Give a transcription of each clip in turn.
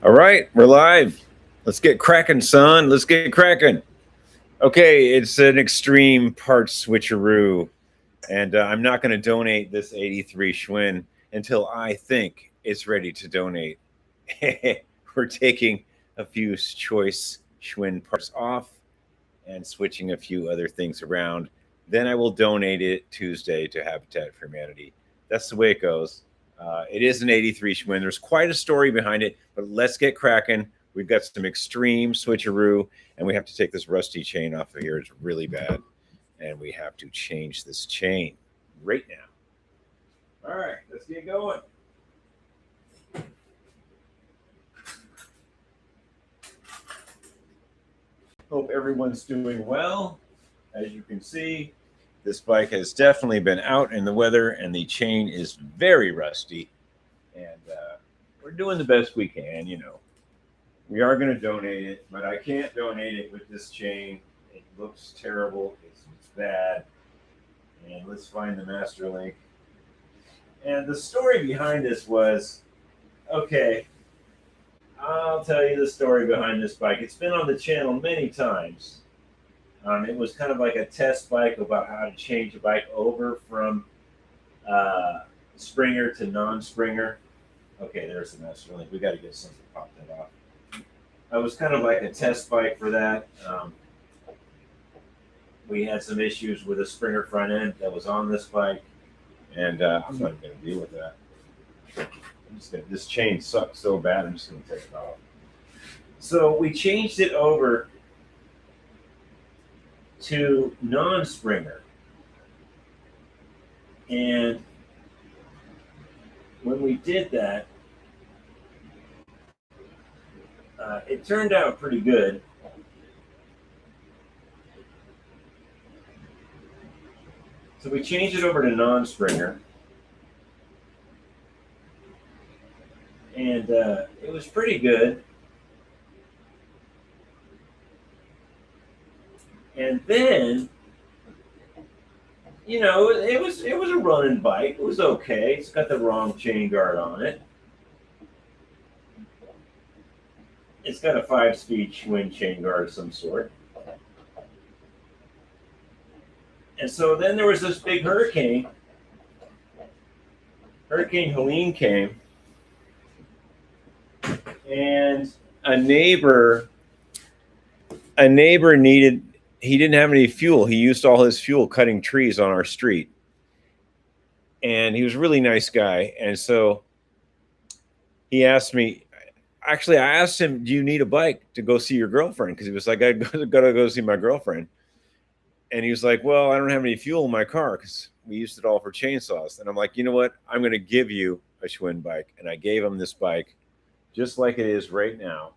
All right, we're live. Let's get cracking, son. Let's get cracking. Okay, it's an extreme part switcheroo, and I'm not going to donate this 83 Schwinn until I think it's ready to donate. We're taking a few choice Schwinn parts off and switching a few other things around. Then I will donate it Tuesday to Habitat for Humanity. That's the way it goes. It is an 83 Schwinn. There's quite a story behind it, but let's get cracking. We've got some extreme switcheroo, and we have to take this rusty chain off of here. It's really bad, and we have to change this chain right now. All right, let's get going. Hope everyone's doing well. As you can see, this bike has definitely been out in the weather, and the chain is very rusty. And we're doing the best we can, you know. We are going to donate it, but I can't donate it with this chain. It looks terrible. It's bad. And let's find the master link. And the story behind this was okay, I'll tell you the story behind this bike. It's been on the channel many times. It was kind of like a test bike about how to change a bike over from Springer to non-Springer. Okay, there's the master link. We got to get something to pop that off. I was kind of like a test bike for that. We had some issues with a Springer front end that was on this bike, and I'm not going to deal with that. This chain sucks so bad, I'm just going to take it off. So we changed it over to non-Springer. And when we did that, it turned out pretty good. So we changed it over to non-Springer. And it was pretty good. And then, you know, it was a running bike. It was okay. It's got the wrong chain guard on it. It's got a 5-speed Schwinn chain guard of some sort. And so then there was this big hurricane. Hurricane Helene came, and a neighbor needed, he didn't have any fuel. He used all his fuel cutting trees on our street. And he was a really nice guy. And so he asked me, actually, I asked him, do you need a bike to go see your girlfriend? Because he was like, I got to go see my girlfriend. And he was like, well, I don't have any fuel in my car because we used it all for chainsaws. And I'm like, you know what? I'm going to give you a Schwinn bike. And I gave him this bike just like it is right now.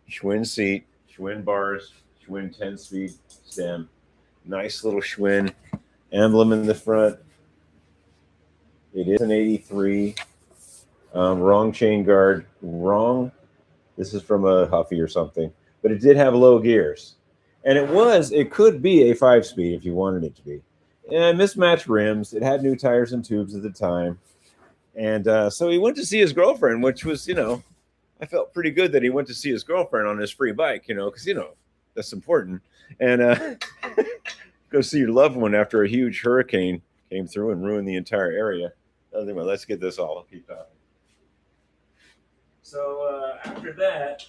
Schwinn seat, Schwinn bars, Schwinn 10-speed stem. Nice little Schwinn emblem in the front. It is an 83. Wrong chain guard. Wrong. This is from a Huffy or something. But it did have low gears. And it could be a 5-speed if you wanted it to be. And mismatched rims. It had new tires and tubes at the time. And so he went to see his girlfriend, which was, you know, I felt pretty good that he went to see his girlfriend on his free bike, you know, because, you know, that's important. And go see your loved one after a huge hurricane came through and ruined the entire area. Anyway, let's get this all. I'll keep talking. So after that,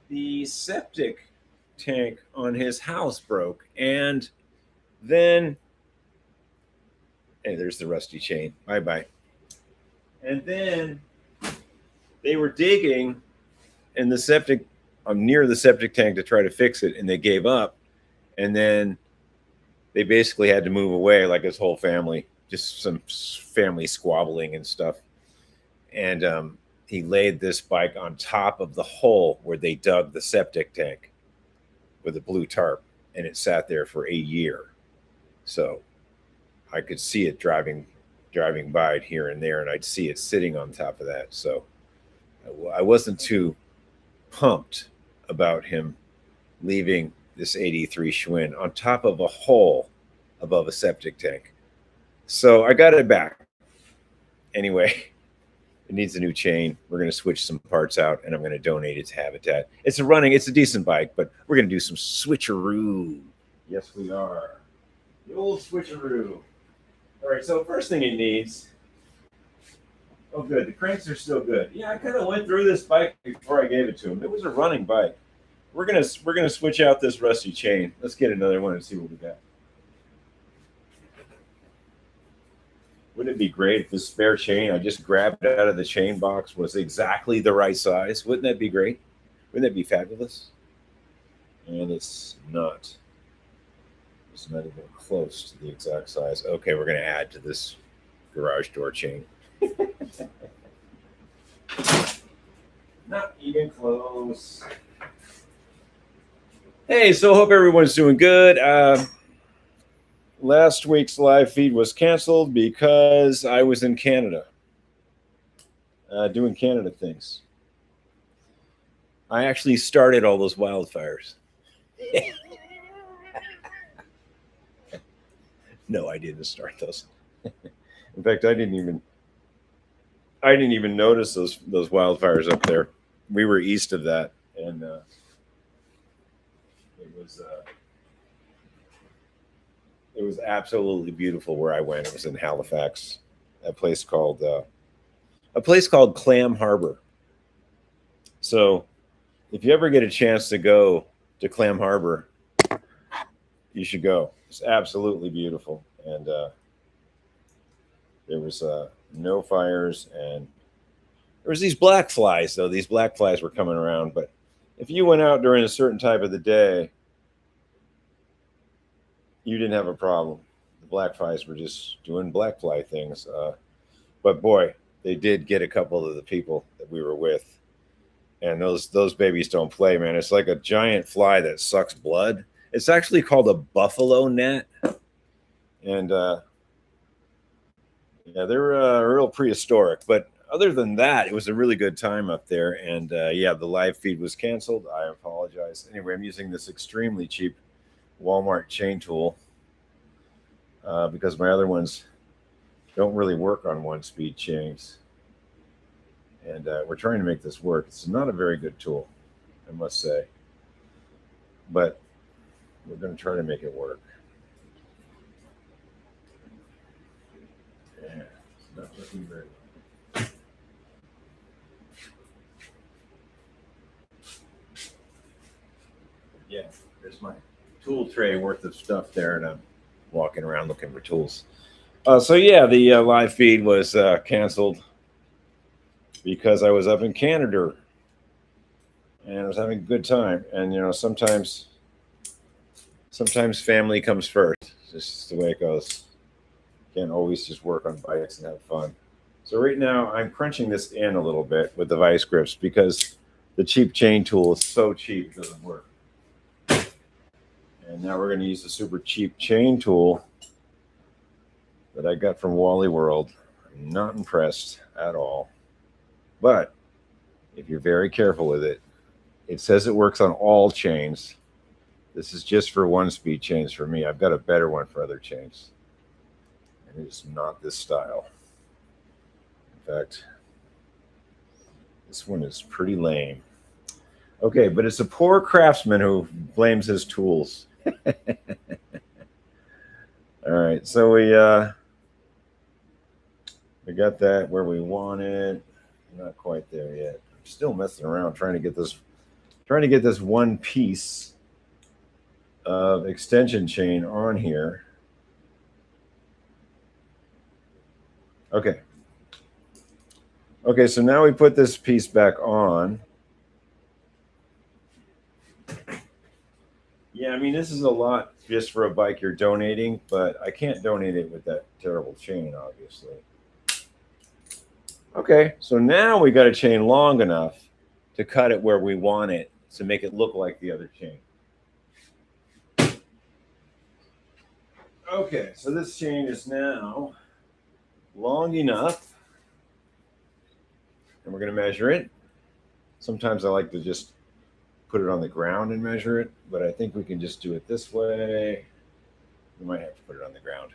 the septic tank on his house broke, and then hey, there's the rusty chain. Bye. And then they were digging in the septic, near the septic tank to try to fix it, and they gave up. And then they basically had to move away, like his whole family, just some family squabbling and stuff. And he laid this bike on top of the hole where they dug the septic tank with a blue tarp, and it sat there for a year. So I could see it driving by it here and there, and I'd see it sitting on top of that. So I wasn't too pumped about him leaving this 83 Schwinn on top of a hole above a septic tank. So I got it back. Anyway, it needs a new chain. We're going to switch some parts out, and I'm going to donate it to Habitat. It's a decent bike, but we're going to do some switcheroo. Yes, we are. The old switcheroo. All right, so first thing it needs. Oh, good. The cranks are still good. Yeah, I kind of went through this bike before I gave it to him. It was a running bike. We're gonna switch out this rusty chain. Let's get another one and see what we got. Wouldn't it be great if this spare chain I just grabbed it out of the chain box was exactly the right size? Wouldn't that be great? Wouldn't that be fabulous? And it's not. It's not even close to the exact size. Okay, we're gonna add to this garage door chain. Not even close. Hey, so hope everyone's doing good. Last week's live feed was canceled because I was in Canada doing Canada things. I actually started all those wildfires. No, I didn't start those. In fact, I didn't even notice those wildfires up there. We were east of that, and it was absolutely beautiful where I went. It was in Halifax, a place called Clam Harbor. So, if you ever get a chance to go to Clam Harbor, you should go. It's absolutely beautiful, and there was no fires, and there was these black flies, though. These black flies were coming around, but if you went out during a certain time of the day, you didn't have a problem. The black flies were just doing black fly things. But boy, they did get a couple of the people that we were with. And those babies don't play, man. It's like a giant fly that sucks blood. It's actually called a buffalo gnat. And yeah, they're real prehistoric. But other than that, it was a really good time up there. And yeah, the live feed was canceled. I apologize. Anyway, I'm using this extremely cheap Walmart chain tool because my other ones don't really work on 1-speed chains. And we're trying to make this work. It's not a very good tool, I must say. But we're going to try to make it work. Yeah, it's not looking very well. Yeah, there's my tool tray worth of stuff there, and I'm walking around looking for tools. So yeah, the live feed was canceled because I was up in Canada and I was having a good time. And you know, sometimes family comes first. It's just the way it goes. Can't always just work on bikes and have fun. So right now I'm crunching this in a little bit with the vice grips because the cheap chain tool is so cheap it doesn't work. And now we're going to use the super cheap chain tool that I got from Wally World. I'm not impressed at all. But if you're very careful with it, it says it works on all chains. This is just for 1-speed chains for me. I've got a better one for other chains. And it's not this style. In fact, this one is pretty lame. Okay, but it's a poor craftsman who blames his tools. All right, so we got that where we want it. Not quite there yet. I'm still messing around trying to get this one piece of extension chain on here. Okay. Okay, so now we put this piece back on. Yeah, I mean, this is a lot just for a bike you're donating, but I can't donate it with that terrible chain, obviously. Okay, so now we got a chain long enough to cut it where we want it to make it look like the other chain. Okay, so this chain is now long enough, and we're going to measure it. Sometimes I like to just put it on the ground and measure it, but I think we can just do it this way. We might have to put it on the ground.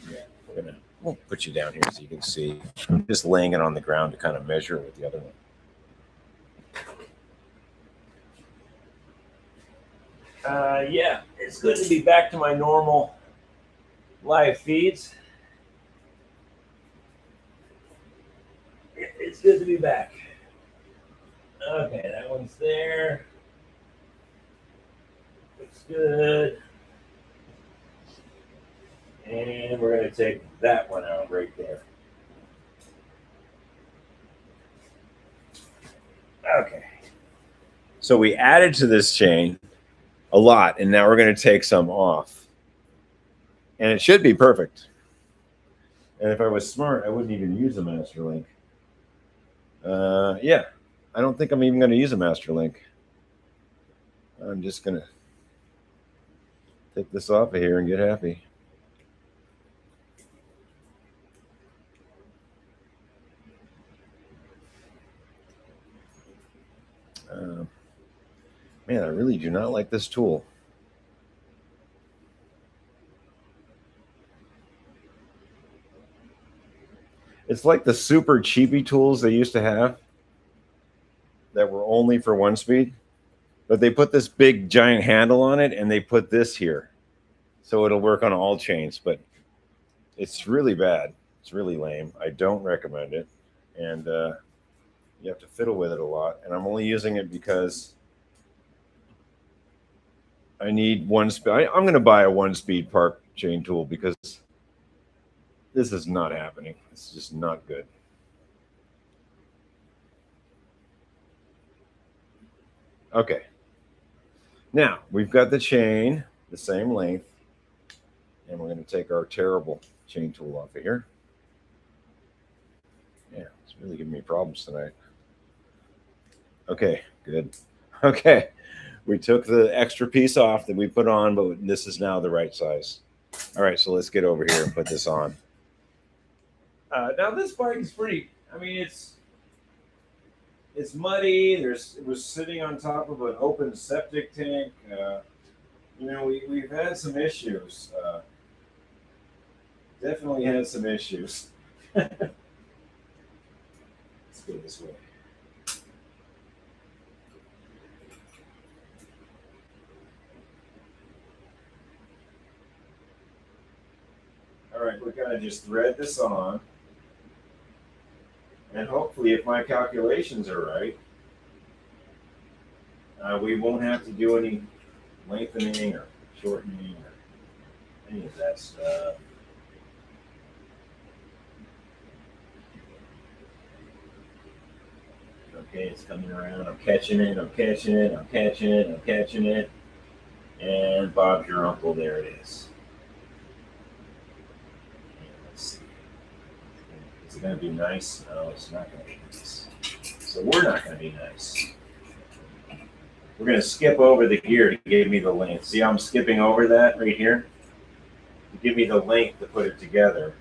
Yeah, we'll put you down here so you can see. I'm just laying it on the ground to kind of measure it with the other one. Yeah, it's good to be back to my normal live feeds. It's good to be back. Okay, that one's there. Looks good. And we're going to take that one out right there. Okay. So we added to this chain a lot, and now we're going to take some off. And it should be perfect. And if I was smart, I wouldn't even use a master link. Yeah, I don't think I'm even going to use a master link. I'm just going to take this off of here and get happy. Man, I really do not like this tool. It's like the super cheapy tools they used to have that were only for one speed, but they put this big giant handle on it and they put this here. So it'll work on all chains, but it's really bad. It's really lame. I don't recommend it. And you have to fiddle with it a lot. And I'm only using it because I need one speed. I'm going to buy a one speed park chain tool because this is not happening. It's just not good. Okay. Now we've got the chain the same length, and we're going to take our terrible chain tool off of here. Yeah, it's really giving me problems tonight. Okay, good. Okay, we took the extra piece off that we put on, but this is now the right size. All right, so let's get over here and put this on. Now this bike is pretty. I mean, it's muddy. It was sitting on top of an open septic tank. You know, we've had some issues. Definitely had some issues. Let's go this way. All right, we're gonna just thread this on. And hopefully, if my calculations are right, we won't have to do any lengthening or shortening or any of that stuff. Okay, it's coming around. I'm catching it. I'm catching it. I'm catching it. I'm catching it. And Bob's your uncle. There it is. Let's see. Is it going to be nice? No, it's not going to be nice. So we're not going to be nice. We're going to skip over the gear to give me the length. See how I'm skipping over that right here? To give me the length to put it together.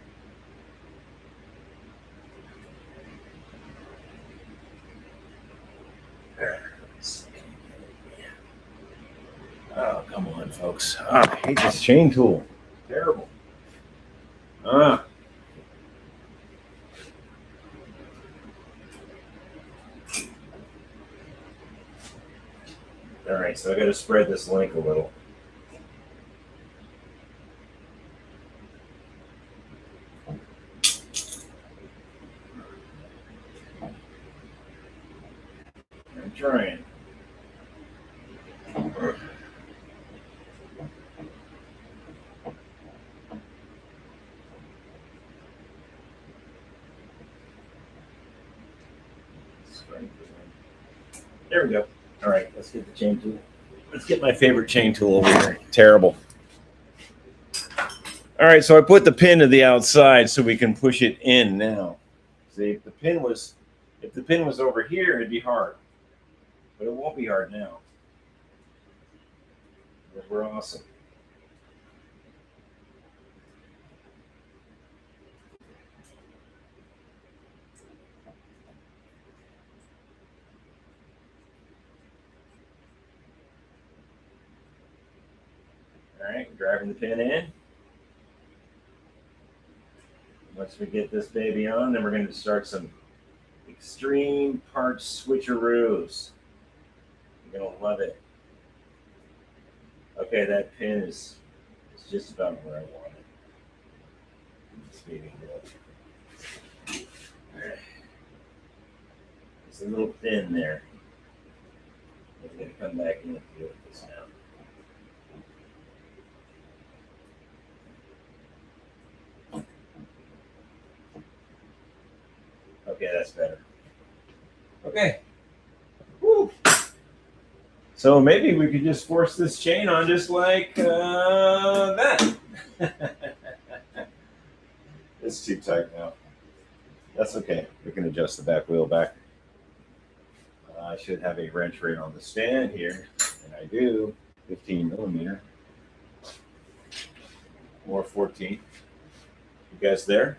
Oh, come on, folks. Oh, I hate this chain tool. Terrible. Ah. All right, so I got to spread this link a little. I'm trying. There we go. All right, let's get the chain tool. Let's get my favorite chain tool over here. Terrible. All right, so I put the pin to the outside so we can push it in now. See, if the pin was over here, it'd be hard, but it won't be hard now. We're awesome. right, driving the pin in. Once we get this baby on, then we're going to start some extreme part switcheroos. You're going to love it. Okay, that pin is just about where I want it. Just maybe it's a little thin there. I'm going to come back in and deal with this now. Okay, that's better. Okay. Woo. So maybe we could just force this chain on just like that. It's too tight now. That's okay. We can adjust the back wheel back. I should have a wrench right on the stand here, and I do. 15 millimeter or 14. You guys there?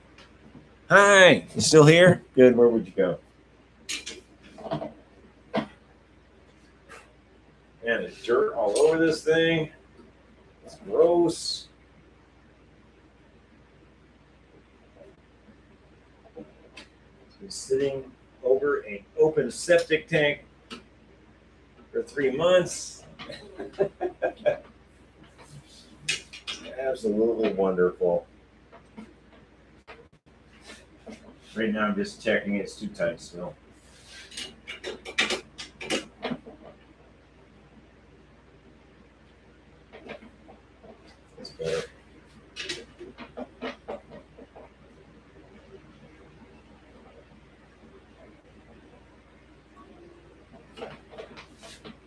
Hi, you still here? Good. Where would you go? And there's dirt all over this thing. It's gross. It's been sitting over an open septic tank for 3 months. Absolutely wonderful. Right now I'm just checking it's too tight still. That's better.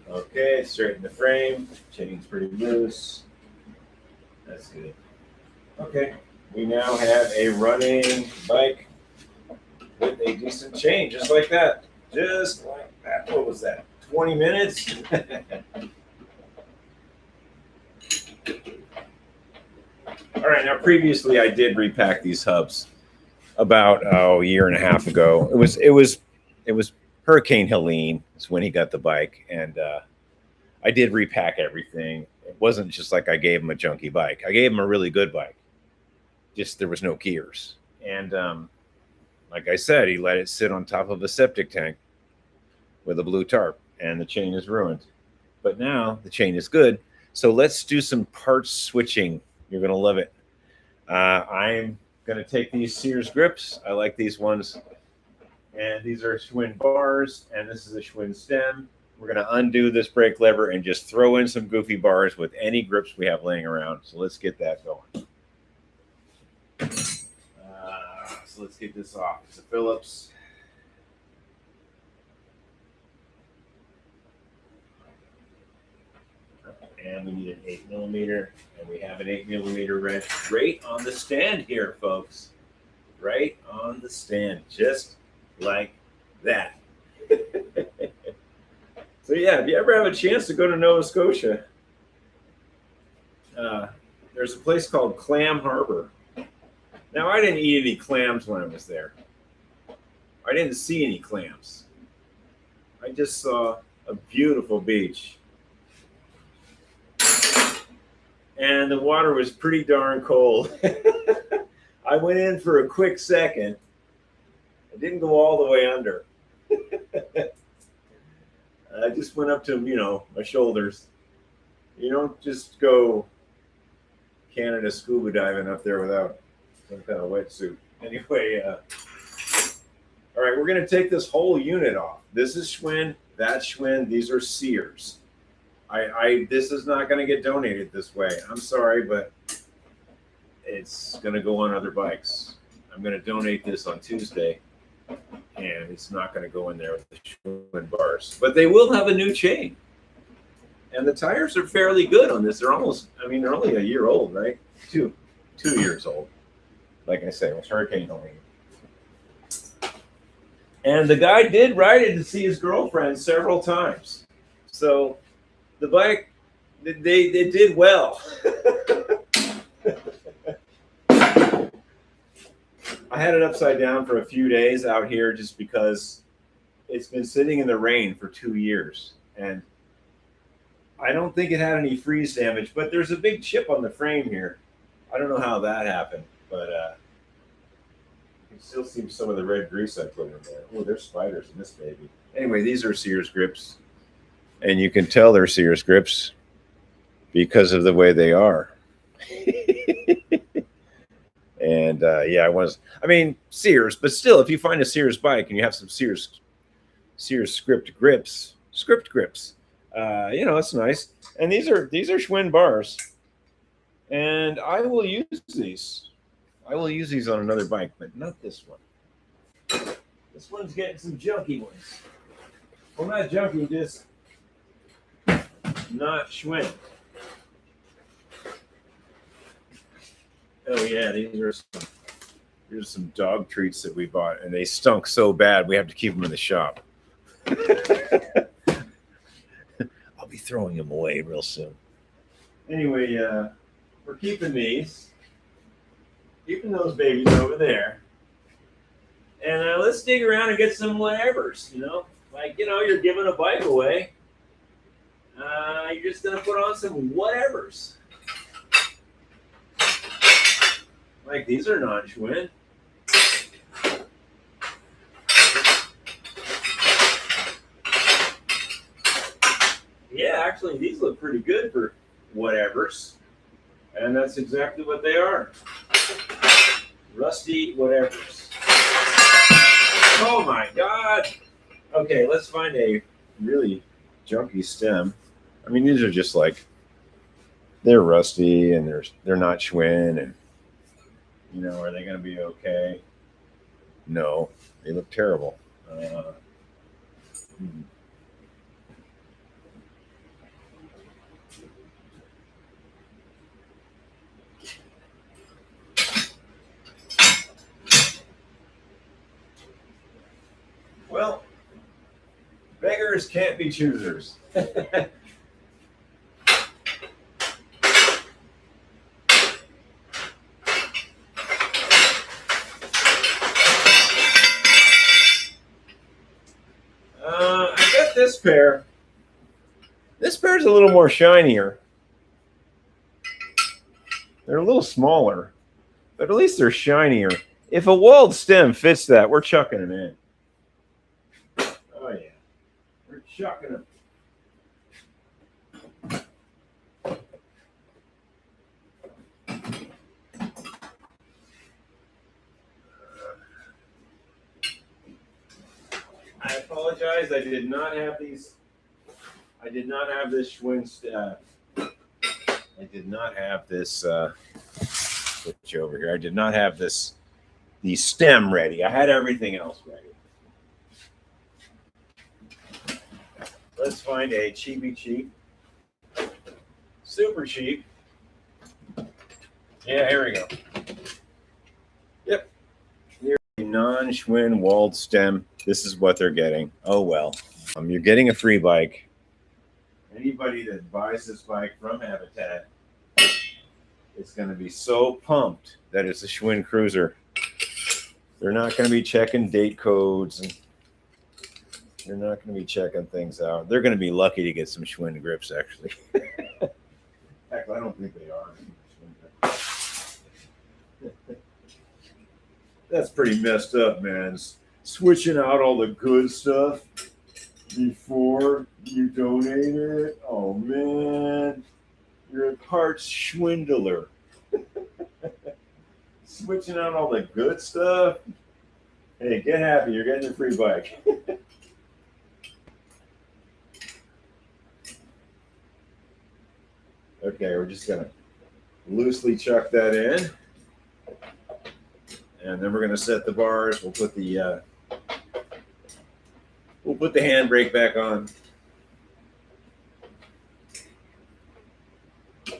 Okay, straighten the frame. Chain's pretty loose. That's good. Okay, we now have a running bike with a decent chain, just like that. Just like that. What was that? 20 minutes? All right, now previously I did repack these hubs about a year and a half ago. It was Hurricane Helene is when he got the bike, and I did repack everything. It wasn't just like I gave him a junky bike. I gave him a really good bike. Just there was no gears. And like I said, he let it sit on top of a septic tank with a blue tarp, and the chain is ruined. But now the chain is good. So let's do some parts switching. You're going to love it. I'm going to take these Sears grips. I like these ones. And these are Schwinn bars, and this is a Schwinn stem. We're going to undo this brake lever and just throw in some goofy bars with any grips we have laying around. So let's get that going. So let's get this off. It's a Phillips. And we need an 8 millimeter, and we have an 8 millimeter wrench right on the stand here, folks. Right on the stand, just like that. So yeah, if you ever have a chance to go to Nova Scotia, there's a place called Clam Harbor. Now, I didn't eat any clams when I was there. I didn't see any clams. I just saw a beautiful beach. And the water was pretty darn cold. I went in for a quick second. I didn't go all the way under. I just went up to, my shoulders. You don't just go Canada scuba diving up there without some kind of wetsuit. Anyway, all right, we're going to take this whole unit off. This is Schwinn, that's Schwinn, these are Sears. This is not going to get donated this way. I'm sorry, but it's going to go on other bikes. I'm going to donate this on Tuesday, and it's not going to go in there with the Schwinn bars. But they will have a new chain. And the tires are fairly good on this. They're almost, they're only a year old, right? Two years old. Like I say, it was Hurricane Helene. And the guy did ride it to see his girlfriend several times. So the bike, they did well. I had it upside down for a few days out here just because it's been sitting in the rain for 2 years. And I don't think it had any freeze damage, but there's a big chip on the frame here. I don't know how that happened, but you can still see some of the red grease I put in there. Oh, there's spiders in this baby. Anyway, these are Sears grips, and you can tell they're Sears grips because of the way they are. And yeah, I mean, Sears, but still, if you find a Sears bike and you have some Sears script grips, you know, it's nice. And these are Schwinn bars, and I will use these. I will use these on another bike, but not this one. This one's getting some junky ones. Well, not junky, just not Schwinn. Oh yeah, here's some dog treats that we bought, and they stunk so bad we have to keep them in the shop. I'll be throwing them away real soon. Anyway, we're keeping these, keeping those babies over there, and let's dig around and get some whatevers. You know, like you're giving a bike away. You're just gonna put on some whatevers. Like these are non-Schwinn. Yeah, actually, these look pretty good for whatevers. And that's exactly what they are. Rusty whatevers. Oh my God. Okay, let's find a really junky stem. I mean, these are just like, they're rusty and they're not Schwinn, and are they going to be okay? No, they look terrible. Well, beggars can't be choosers. This pair. This pair's a little more shinier. They're a little smaller, but at least they're shinier. If a walled stem fits that, we're chucking them in. Oh yeah, we're chucking them. I apologize. I did not have these. I did not have this Schwinn. I did not have this. Put you over here. I did not have the stem ready. I had everything else ready. Let's find a cheapy cheap. Super cheap. Yeah, here we go. Yep. Here's a non-Schwinn walled stem. This is what they're getting. Oh well. You're getting a free bike. Anybody that buys this bike from Habitat is going to be so pumped that it's a Schwinn Cruiser. They're not going to be checking date codes, and they're not going to be checking things out. They're going to be lucky to get some Schwinn grips, actually. Heck, I don't think they are. That's pretty messed up, man. Switching out all the good stuff before you donate it. Oh man, you're a parts swindler. Switching out all the good stuff. Hey, get happy, you're getting a free bike. Okay, we're just gonna loosely chuck that in, and then we're gonna set the bars. We'll put the handbrake back on. All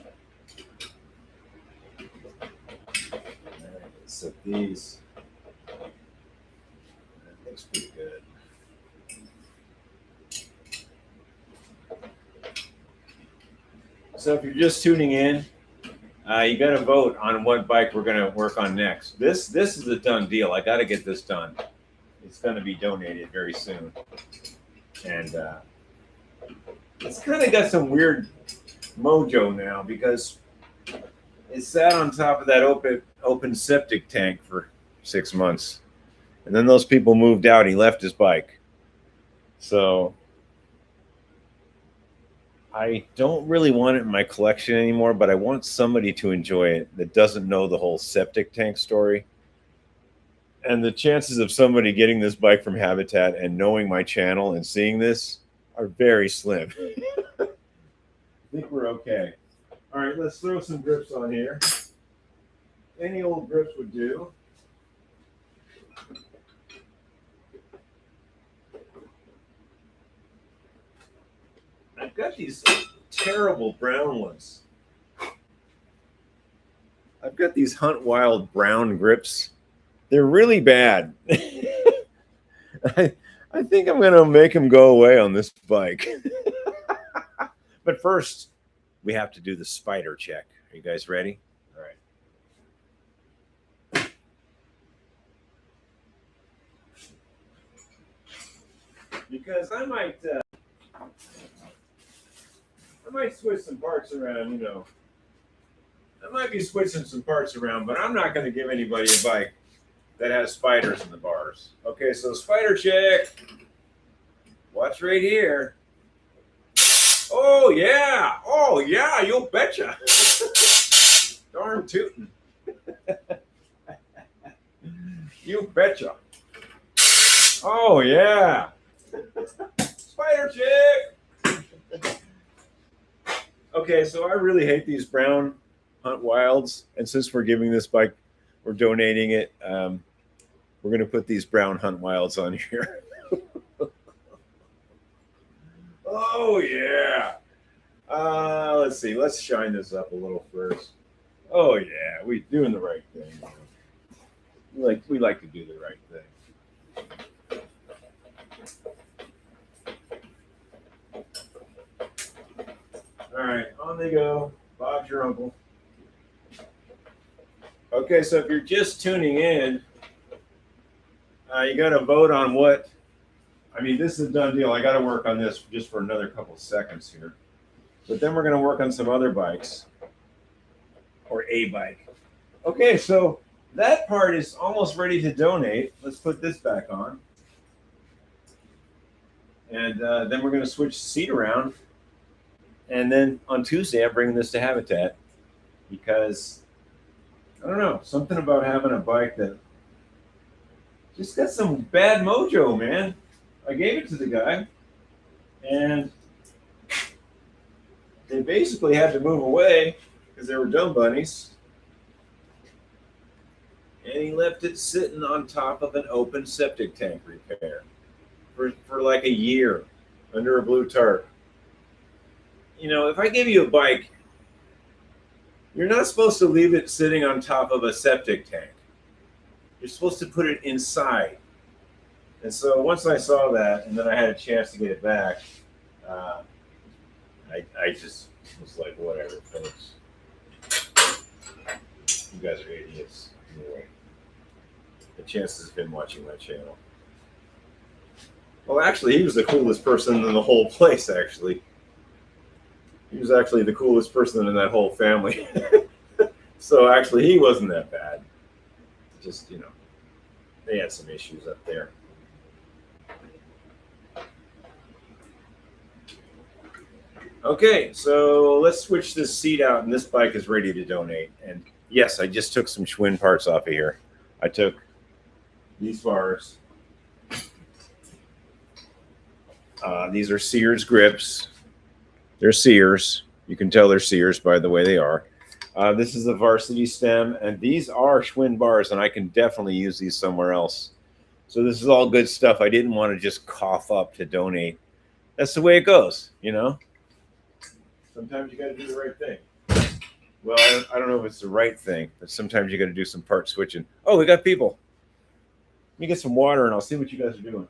right, let's set these. That looks pretty good. So if you're just tuning in, you got to vote on what bike we're going to work on next. This is a done deal. I got to get this done. It's going to be donated very soon, and It's kind of got some weird mojo now because it sat on top of that open septic tank for 6 months, and then those people moved out. He left his bike, so I don't really want it in my collection anymore. But I want somebody to enjoy it that doesn't know the whole septic tank story. And the chances of somebody getting this bike from Habitat and knowing my channel and seeing this are very slim. I think we're okay. All right, let's throw some grips on here. Any old grips would do. I've got these terrible brown ones. I've got these Hunt Wild brown grips. They're really bad. I think I'm going to make them go away on this bike. But first, we have to do the spider check. Are you guys ready? All right. Because I might switch some parts around, you know. I might be switching some parts around, but I'm not going to give anybody a bike that has spiders in the bars. Okay, so spider check. Watch right here. Oh yeah, you'll betcha. Darn tootin'. You betcha. Oh yeah. Spider chick. Okay, so I really hate these brown Hunt Wilds, and since we're giving this bike, we're donating it. We're going to put these brown Hunt Wilds on here. Oh yeah. Let's see. Let's shine this up a little first. Oh yeah, we doing the right thing. We like to do the right thing. All right, on they go. Bob's your uncle. Okay, so if you're just tuning in, you got to vote on what. I mean, this is a done deal. I got to work on this just for another couple seconds here. But then we're going to work on some other bikes. Or a bike. Okay, so that part is almost ready to donate. Let's put this back on. And then we're going to switch the seat around. And then on Tuesday, I'm bringing this to Habitat. Because, I don't know, something about having a bike that just got some bad mojo, man. I gave it to the guy, and they basically had to move away because they were dumb bunnies. And he left it sitting on top of an open septic tank repair for like a year under a blue tarp. You know, if I give you a bike, you're not supposed to leave it sitting on top of a septic tank. You're supposed to put it inside. And so once I saw that, and then I had a chance to get it back, I just was like, whatever, folks. You guys are idiots. Anyway, the chances of him watching my channel. Well, actually, he was the coolest person in the whole place, actually. He was actually the coolest person in that whole family. So actually, he wasn't that bad. Just, you know, they had some issues up there. Okay, so let's switch this seat out, and this bike is ready to donate. And yes, I just took some Schwinn parts off of here. I took these bars. These are Sears grips. They're Sears. You can tell they're Sears by the way they are. This is the Varsity stem, and these are Schwinn bars, and I can definitely use these somewhere else. So this is all good stuff. I didn't want to just cough up to donate. That's the way it goes, you know? Sometimes you got to do the right thing. Well, I don't know if it's the right thing, but sometimes you got to do some part switching. Oh, we got people. Let me get some water, and I'll see what you guys are doing.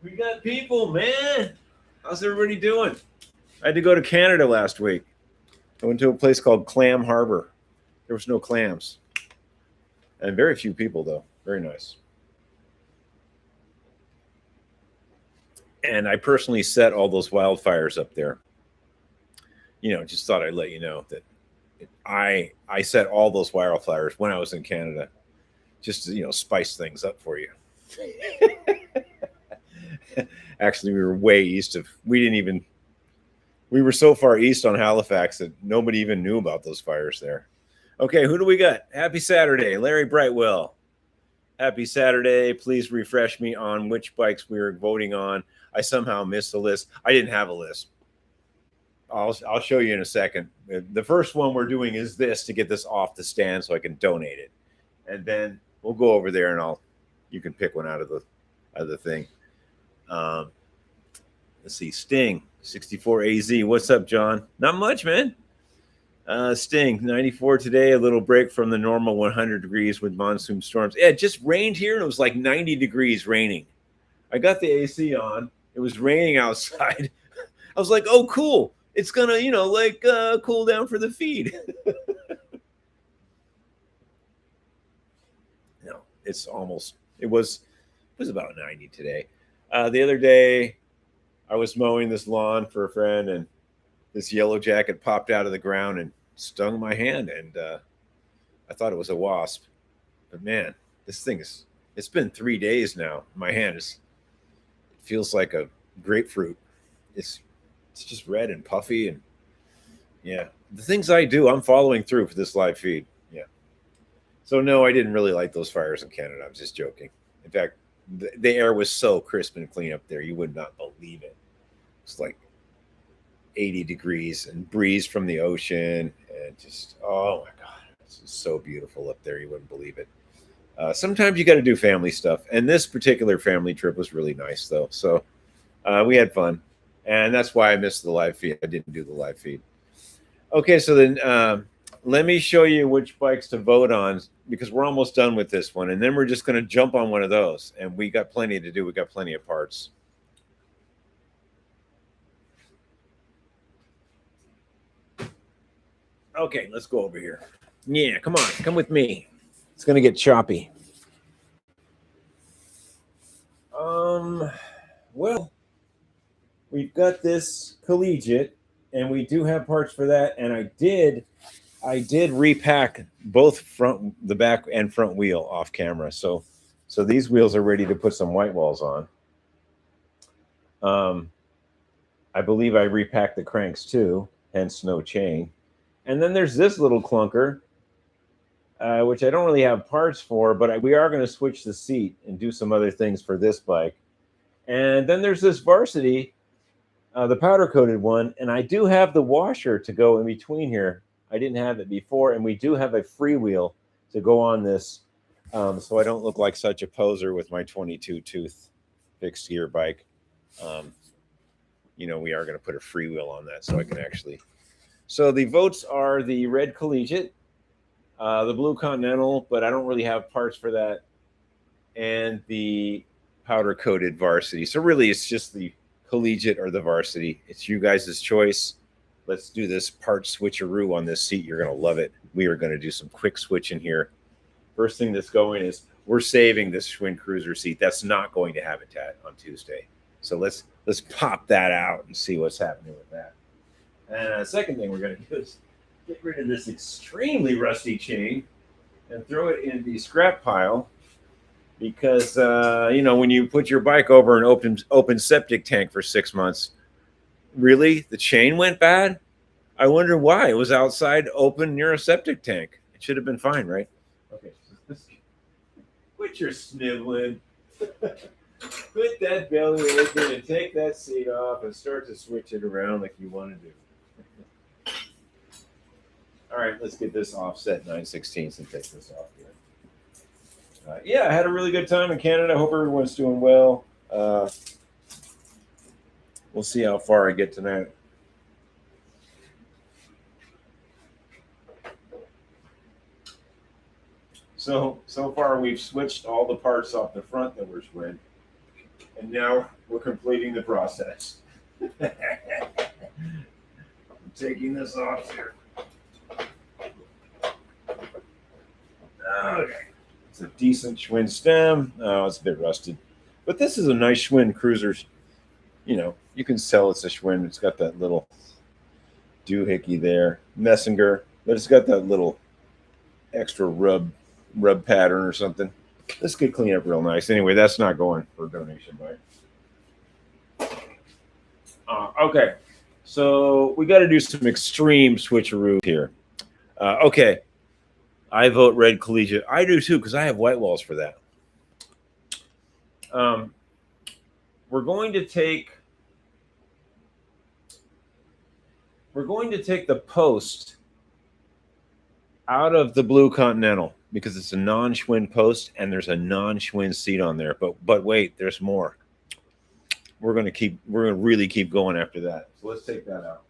We got people, man. How's everybody doing? I had to go to Canada last week. I went to a place called Clam Harbor. There was no clams. And very few people, though. Very nice. And I personally set all those wildfires up there. Just thought I'd let you know that I set all those wildfires when I was in Canada, just to spice things up for you. Actually, we were way east of. We were so far east on Halifax that nobody even knew about those fires there. Okay, who do we got? Happy Saturday, Larry Brightwell. Happy Saturday. Please refresh me on which bikes we were voting on. I somehow missed the list. I didn't have a list. I'll show you in a second. The first one we're doing is this to get this off the stand so I can donate it, and then we'll go over there and you can pick one out of the thing. Let's see, Sting 64 AZ. What's up, John? Not much, man. Sting 94 today. A little break from the normal 100 degrees with monsoon storms. Yeah, it just rained here and it was like 90 degrees raining. I got the AC on. It was raining outside. I was like, oh, cool. It's gonna, cool down for the feed. No, it was about 90 today. The other day, I was mowing this lawn for a friend, and this yellow jacket popped out of the ground and stung my hand, and I thought it was a wasp. But man, this thing it's been 3 days now. My hand it feels like a grapefruit. It's just red and puffy, and yeah, the things I do, I'm following through for this live feed. Yeah. So no, I didn't really like those fires in Canada. I'm just joking. In fact, the air was so crisp and clean up there, you would not believe it. It's like 80 degrees and breeze from the ocean, and just, oh my God, it's just so beautiful up there. You wouldn't believe it. Sometimes you got to do family stuff. And this particular family trip was really nice though. So we had fun. And that's why I missed the live feed. I didn't do the live feed. Okay, so then let me show you which bikes to vote on, because we're almost done with this one. And then we're just going to jump on one of those. And we got plenty to do. We got plenty of parts. Okay, let's go over here. Yeah, come on. Come with me. It's going to get choppy. Well, we've got this collegiate, and we do have parts for that. And I did repack both the back and front wheel off camera. So these wheels are ready to put some white walls on. I believe I repacked the cranks too, hence no chain. And then there's this little clunker, which I don't really have parts for, but we are going to switch the seat and do some other things for this bike. And then there's this Varsity, the powder-coated one, and I do have the washer to go in between here. I didn't have it before, and we do have a freewheel to go on this, so I don't look like such a poser with my 22-tooth fixed gear bike. We are going to put a freewheel on that so I can actually... So the votes are the red Collegiate, the blue Continental, but I don't really have parts for that, and the powder-coated Varsity. So really, it's just the Collegiate or the Varsity. It's you guys' choice. Let's do this part switcheroo on this seat. You're going to love it. We are going to do some quick switching here. First thing that's going is we're saving this Schwinn Cruiser seat. That's not going to Habitat on Tuesday. So let's pop that out and see what's happening with that. And the second thing we're going to do is get rid of this extremely rusty chain and throw it in the scrap pile, because when you put your bike over an open septic tank for 6 months, really, the chain went bad? I wonder why. It was outside, open near a septic tank. It should have been fine, right? Okay, quit your sniveling. Put that belly open and take that seat off and start to switch it around like you want to do. All right, let's get this offset 9/16 and take this off here. Yeah, I had a really good time in Canada. I hope everyone's doing well. We'll see how far I get tonight. So far we've switched all the parts off the front that were Schwinn, and now we're completing the process. I'm taking this off here. Okay. It's a decent Schwinn stem. Oh, it's a bit rusted. But this is a nice Schwinn Cruiser You know, you can sell it's a Schwinn. It's got that little doohickey there, Messenger, but it's got that little extra rub pattern or something. This could clean up real nice. Anyway, that's not going for donation, right? Okay, so we got to do some extreme switcheroos here. Okay, I vote red collegiate. I do too because I have white walls for that. Um, we're going to take the post out of the blue Continental because it's a non-Schwinn post and there's a non-Schwinn seat on there. But wait, there's more. We're gonna really keep going after that. So let's take that out.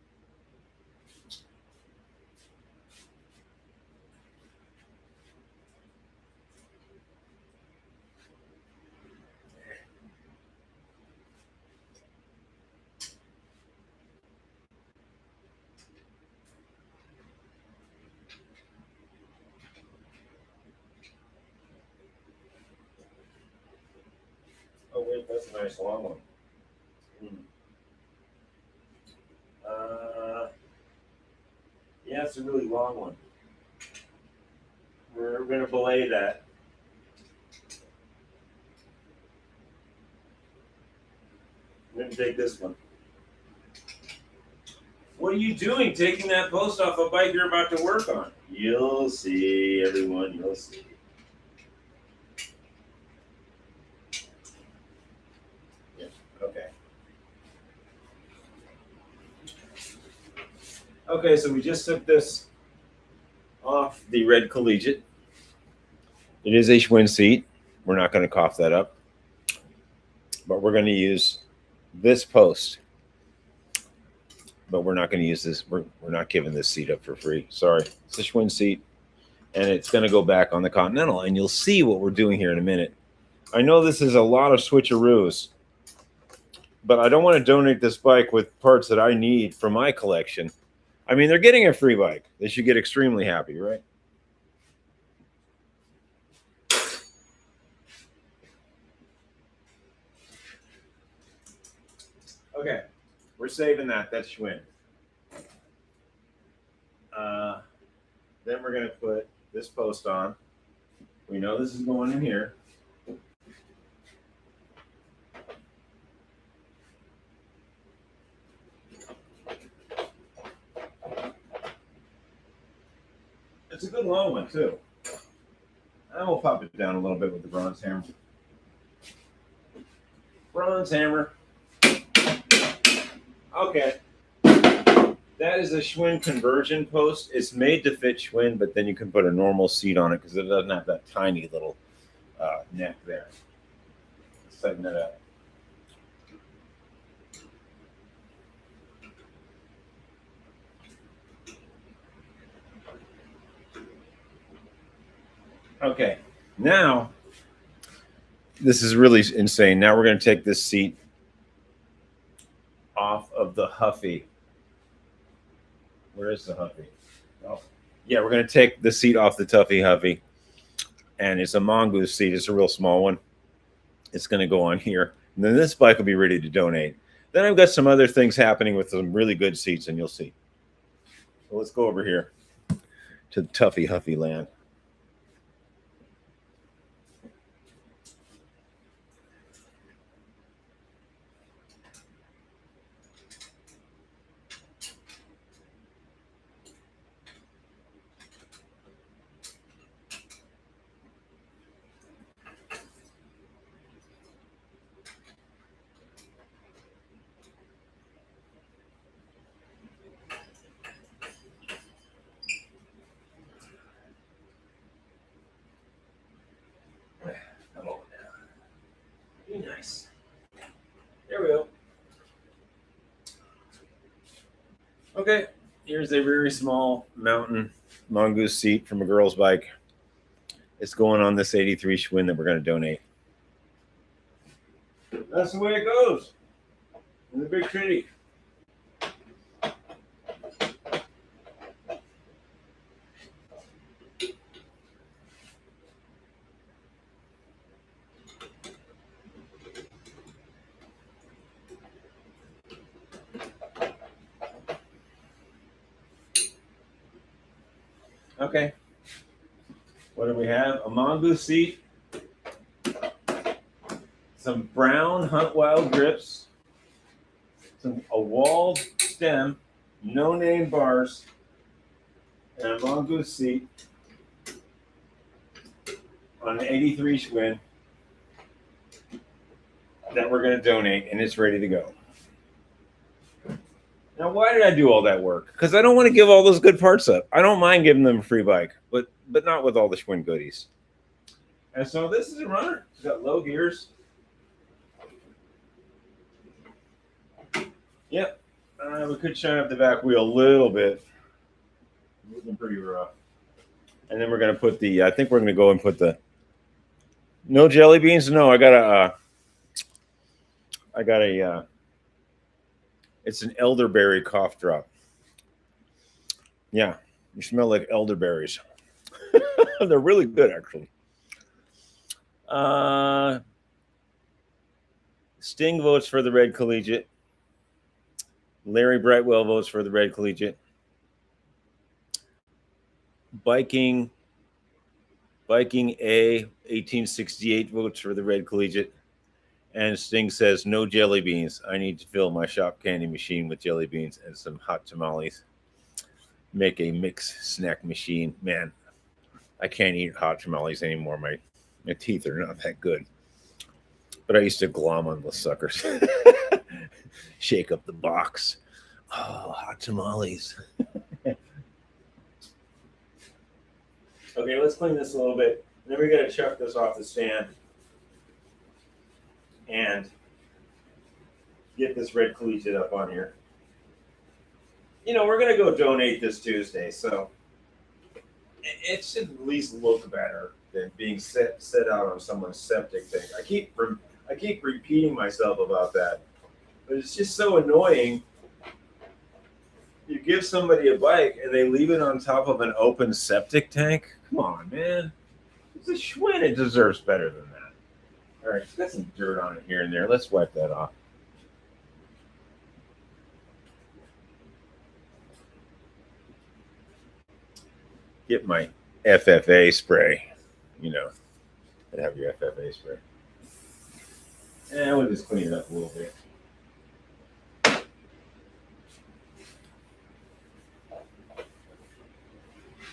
Oh wait, that's a nice long one. Uh, yeah, it's a really long one. We're gonna belay that. I'm gonna take this one. What are you doing taking that post off a bike you're about to work on? You'll see, everyone, you'll see. Yeah, okay. Okay, so we just took this off the red collegiate. It is a Schwinn seat. We're not going to cough that up. But we're going to use this post. But we're not going to use this. We're not giving this seat up for free. Sorry. It's a Schwinn seat. And it's going to go back on the Continental. And you'll see what we're doing here in a minute. I know this is a lot of switcheroos. But I don't want to donate this bike with parts that I need for my collection. I mean, they're getting a free bike. They should get extremely happy, right? Okay, we're saving that. That's Schwinn. Then we're going to put this post on. We know this is going in here. It's a good long one, too. And we'll pop it down a little bit with the bronze hammer. Bronze hammer. Okay. That is a Schwinn conversion post. It's made to fit Schwinn, but then you can put a normal seat on it because it doesn't have that tiny little neck there. Let's tighten that up. Okay, now this is really insane. Now we're going to take this seat off of the Huffy. Where is the Huffy? Oh, yeah, we're going to take the seat off the Tuffy Huffy, and it's a mongoose seat. It's a real small one. It's going to go on here, and then this bike will be ready to donate. Then I've got some other things happening with some really good seats, and you'll see. So let's go over here to the Tuffy Huffy land. Come on now. Be nice. There we go. Okay, here's a very small mountain mongoose seat from a girl's bike. It's going on this 83 Schwinn that we're going to donate. That's the way it goes in the big city. Okay. What do we have? A mongoose seat, some brown Hunt Wild grips, a walled stem, no name bars, and a mongoose seat on an 83 Schwinn that we're going to donate, and it's ready to go. Now, why did I do all that work? Because I don't want to give all those good parts up. I don't mind giving them a free bike, but not with all the Schwinn goodies. And so this is a runner. It's got low gears. Yep. We could shine up the back wheel a little bit. Looking pretty rough. And then we're going to put I think we're going to go and put no jelly beans. No, I got a, it's an elderberry cough drop. Yeah, you smell like elderberries. They're really good, actually. Sting votes for the Red Collegiate. Larry Brightwell votes for the Red Collegiate. Biking A 1868 votes for the Red Collegiate. And Sting says, no jelly beans. I need to fill my shop candy machine with jelly beans and some hot tamales. Make a mix snack machine. Man, I can't eat hot tamales anymore. My teeth are not that good. But I used to glom on those suckers. Shake up the box. Oh, hot tamales. Okay, let's clean this a little bit. Then we got to chuck this off the stand and get this Red Collegiate up on here. You know, we're going to go donate this Tuesday, so it should at least look better than being set out on someone's septic tank. I keep repeating myself about that, but it's just so annoying. You give somebody a bike and they leave it on top of an open septic tank. Come on, man. It's a Schwinn. It deserves better than that. All right, it's got some dirt on it here and there. Let's wipe that off. Get my FFA spray. You know, have your FFA spray. And we'll just clean it up a little bit.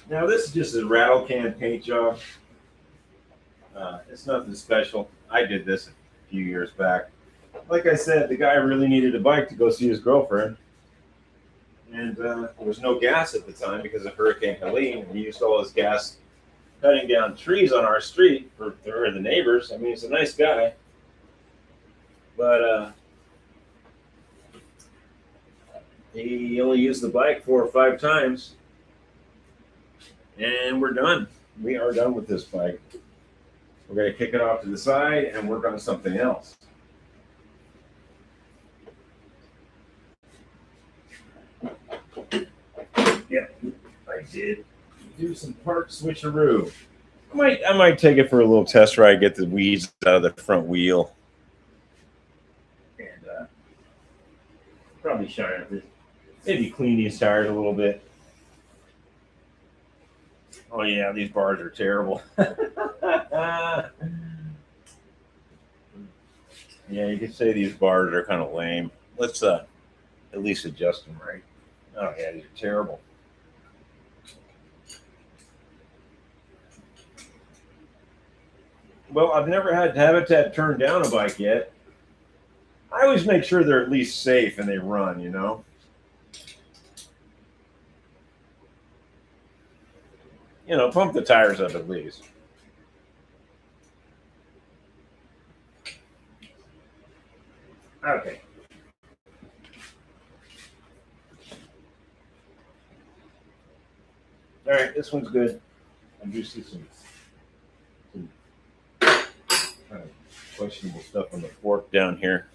Now this is just a rattle can paint job. It's nothing special. I did this a few years back. Like I said, the guy really needed a bike to go see his girlfriend. And there was no gas at the time because of Hurricane Helene. And he used all his gas cutting down trees on our street for the neighbors. I mean, he's a nice guy. But he only used the bike 4 or 5 times. And we're done. We are done with this bike. We're going to kick it off to the side and work on something else. Yeah, I did do some part switcheroo. I might take it for a little test ride, get the weeds out of the front wheel. And probably shine up this. Maybe clean these tires a little bit. Oh yeah, these bars are terrible. Yeah, you could say these bars are kind of lame. Let's at least adjust them right. Oh yeah, these are terrible. Well, I've never had Habitat turn down a bike yet. I always make sure they're at least safe and they run, you know. You know, pump the tires up at least. Okay. All right, this one's good. I do see some kind of questionable stuff on the fork down here.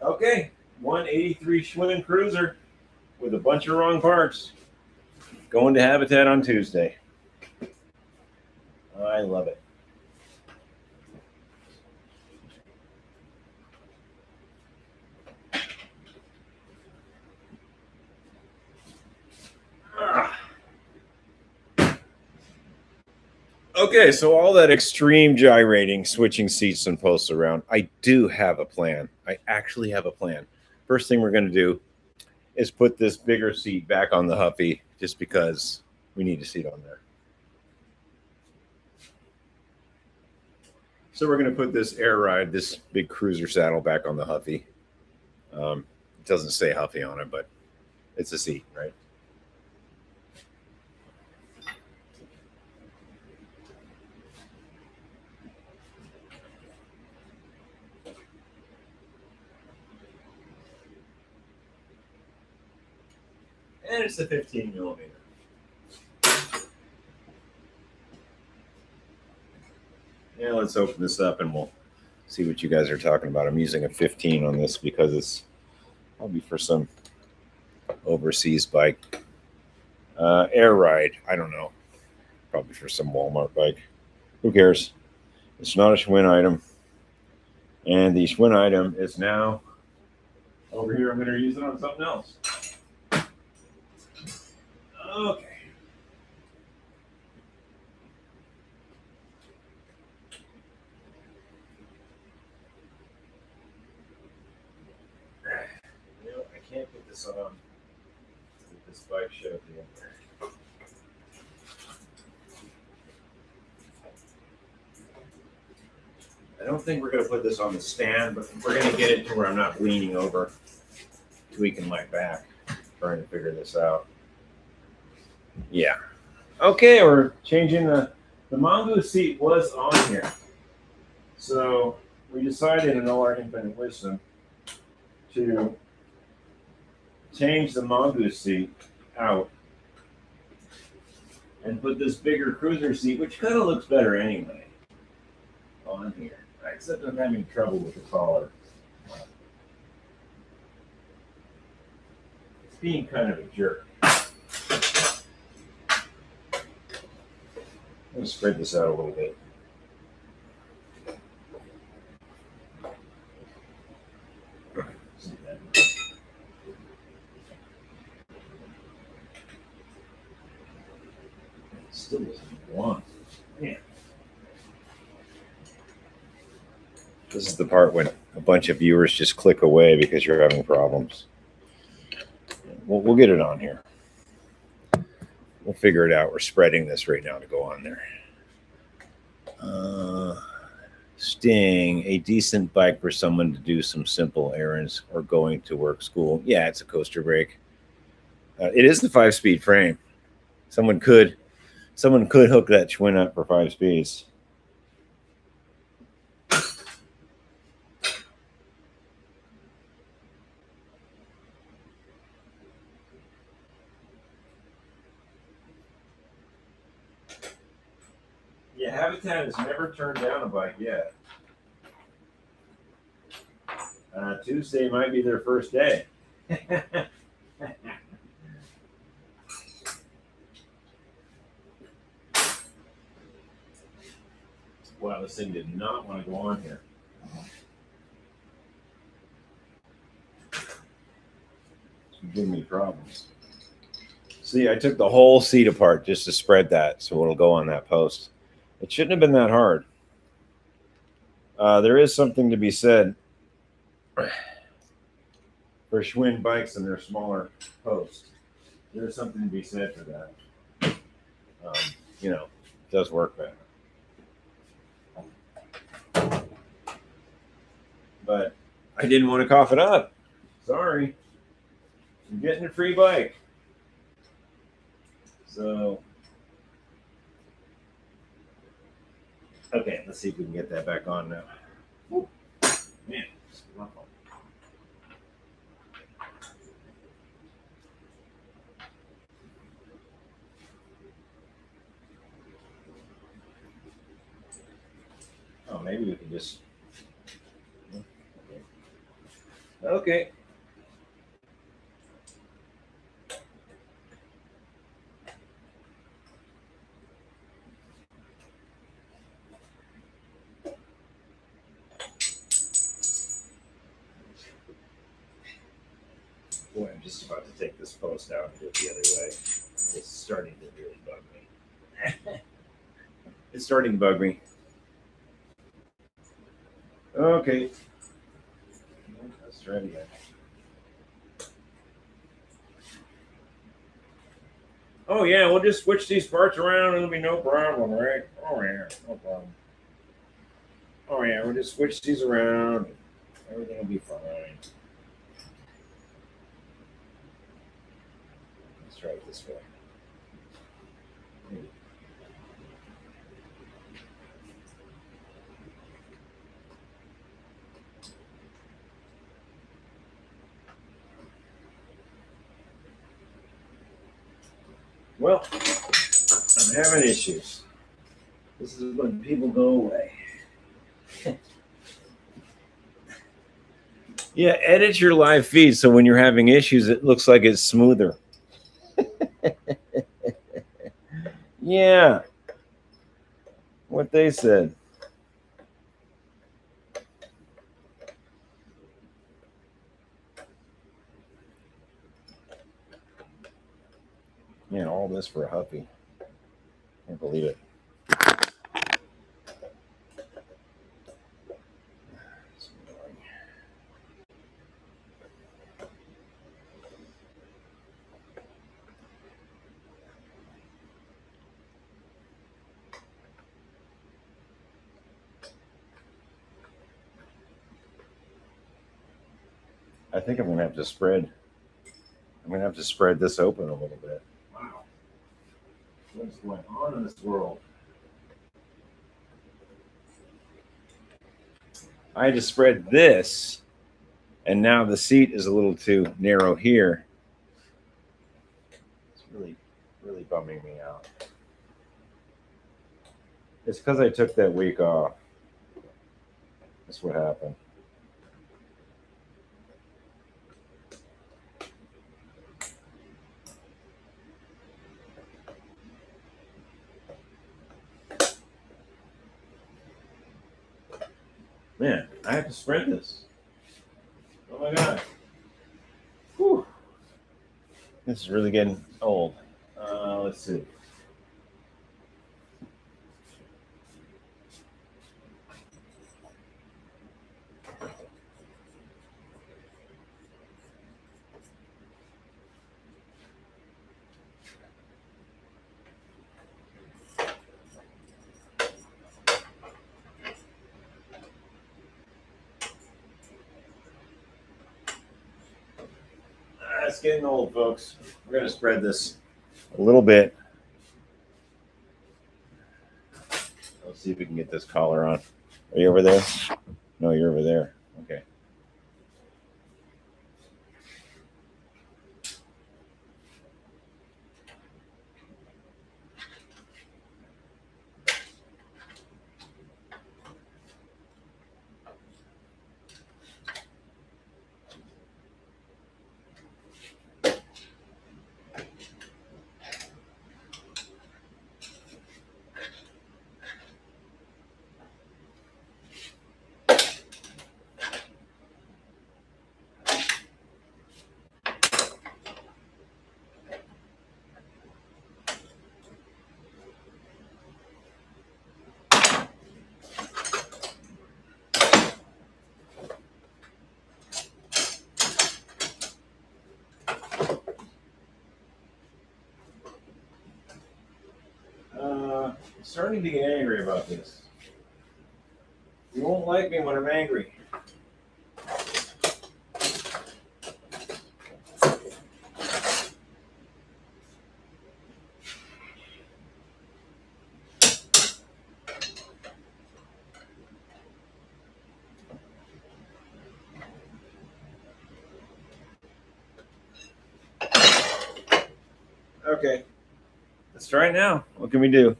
Okay, 183 Schwinn Cruiser with a bunch of wrong parts. Going to Habitat on Tuesday. I love it. Okay, so all that extreme gyrating, switching seats and posts around, I do have a plan. I actually have a plan. First thing we're going to do is put this bigger seat back on the Huffy just because we need a seat on there. So we're going to put this Air Ride, this big cruiser saddle back on the Huffy. It doesn't say Huffy on it, but it's a seat, right? And it's a 15 millimeter. Yeah, let's open this up and we'll see what you guys are talking about. I'm using a 15 on this because it's probably for some overseas bike. Air Ride, I don't know. Probably for some Walmart bike. Who cares? It's not a Schwinn item. And the Schwinn item is now over here. I'm going to use it on something else. Okay. You know, I can't put this on with this bike shoved in there. I don't think we're going to put this on the stand, but we're going to get it to where I'm not leaning over, tweaking my back, trying to figure this out. Yeah. Okay, we're changing the mongoose seat was on here. So we decided in all our infinite wisdom to change the mongoose seat out and put this bigger cruiser seat, which kind of looks better anyway, on here. Except I'm having trouble with the collar. It's being kind of a jerk. I'm going to spread this out a little bit. Still doesn't want. Yeah. This is the part when a bunch of viewers just click away because you're having problems. We'll get it on here. We'll figure it out. We're spreading this right now to go on there. Sting, a decent bike for someone to do some simple errands or going to work, school. Yeah, it's a coaster brake. It is the 5-speed frame. Someone could hook that Schwinn up for 5 speeds. Yeah, Habitat has never turned down a bike yet. Tuesday might be their first day. Wow, this thing did not want to go on here. It's giving me problems. See, I took the whole seat apart just to spread that so it'll go on that post. It shouldn't have been that hard. There is something to be said for Schwinn bikes and their smaller posts. There's something to be said for that. You know, it does work better. But I didn't want to cough it up. Sorry. I'm getting a free bike. So, okay, let's see if we can get that back on now. Ooh, man, it's rough. Oh, maybe we can just. Okay. Boy, I'm just about to take this post out and do it the other way. It's starting to really bug me. It's starting to bug me. Okay. Let's try it again. Oh yeah, we'll just switch these parts around and it'll be no problem, right? Oh yeah, no problem. Oh yeah, we'll just switch these around. Everything will be fine. Let's try it this way. Well, I'm having issues. This is when people go away. Yeah, edit your live feed so when you're having issues, it looks like it's smoother. Yeah, what they said. Man, all this for a huffy. Can't believe it. I think I'm gonna have to spread. I'm gonna have to spread this open a little bit. Wow, what's going on in this world? I had to spread this, and now the seat is a little too narrow here. It's really bumming me out. It's because I took that week off. That's what happened. Man, I have to spread this. Oh my god. Whew. This is really getting old. Let's see. It's getting old, folks. We're going to spread this a little bit. Let's see if we can get this collar on. Are you over there? No, you're over there. Okay. I'm starting to get angry about this. You won't like me when I'm angry. Okay. Let's try it now. What can we do?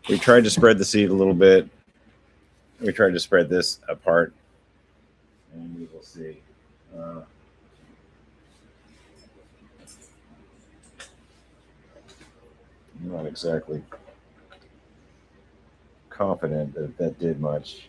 We tried to spread the seat a little bit. We tried to spread this apart. And we will see. I'm not exactly confident that that did much.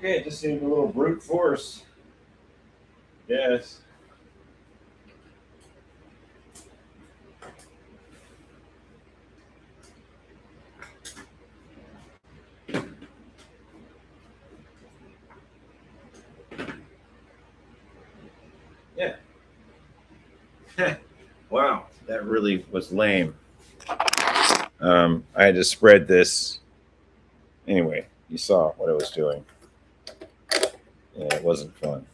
Okay, it just seemed a little brute force. Yes. Yeah. Wow, that really was lame. I had to spread this. Anyway, you saw what I was doing. Yeah, it wasn't fun.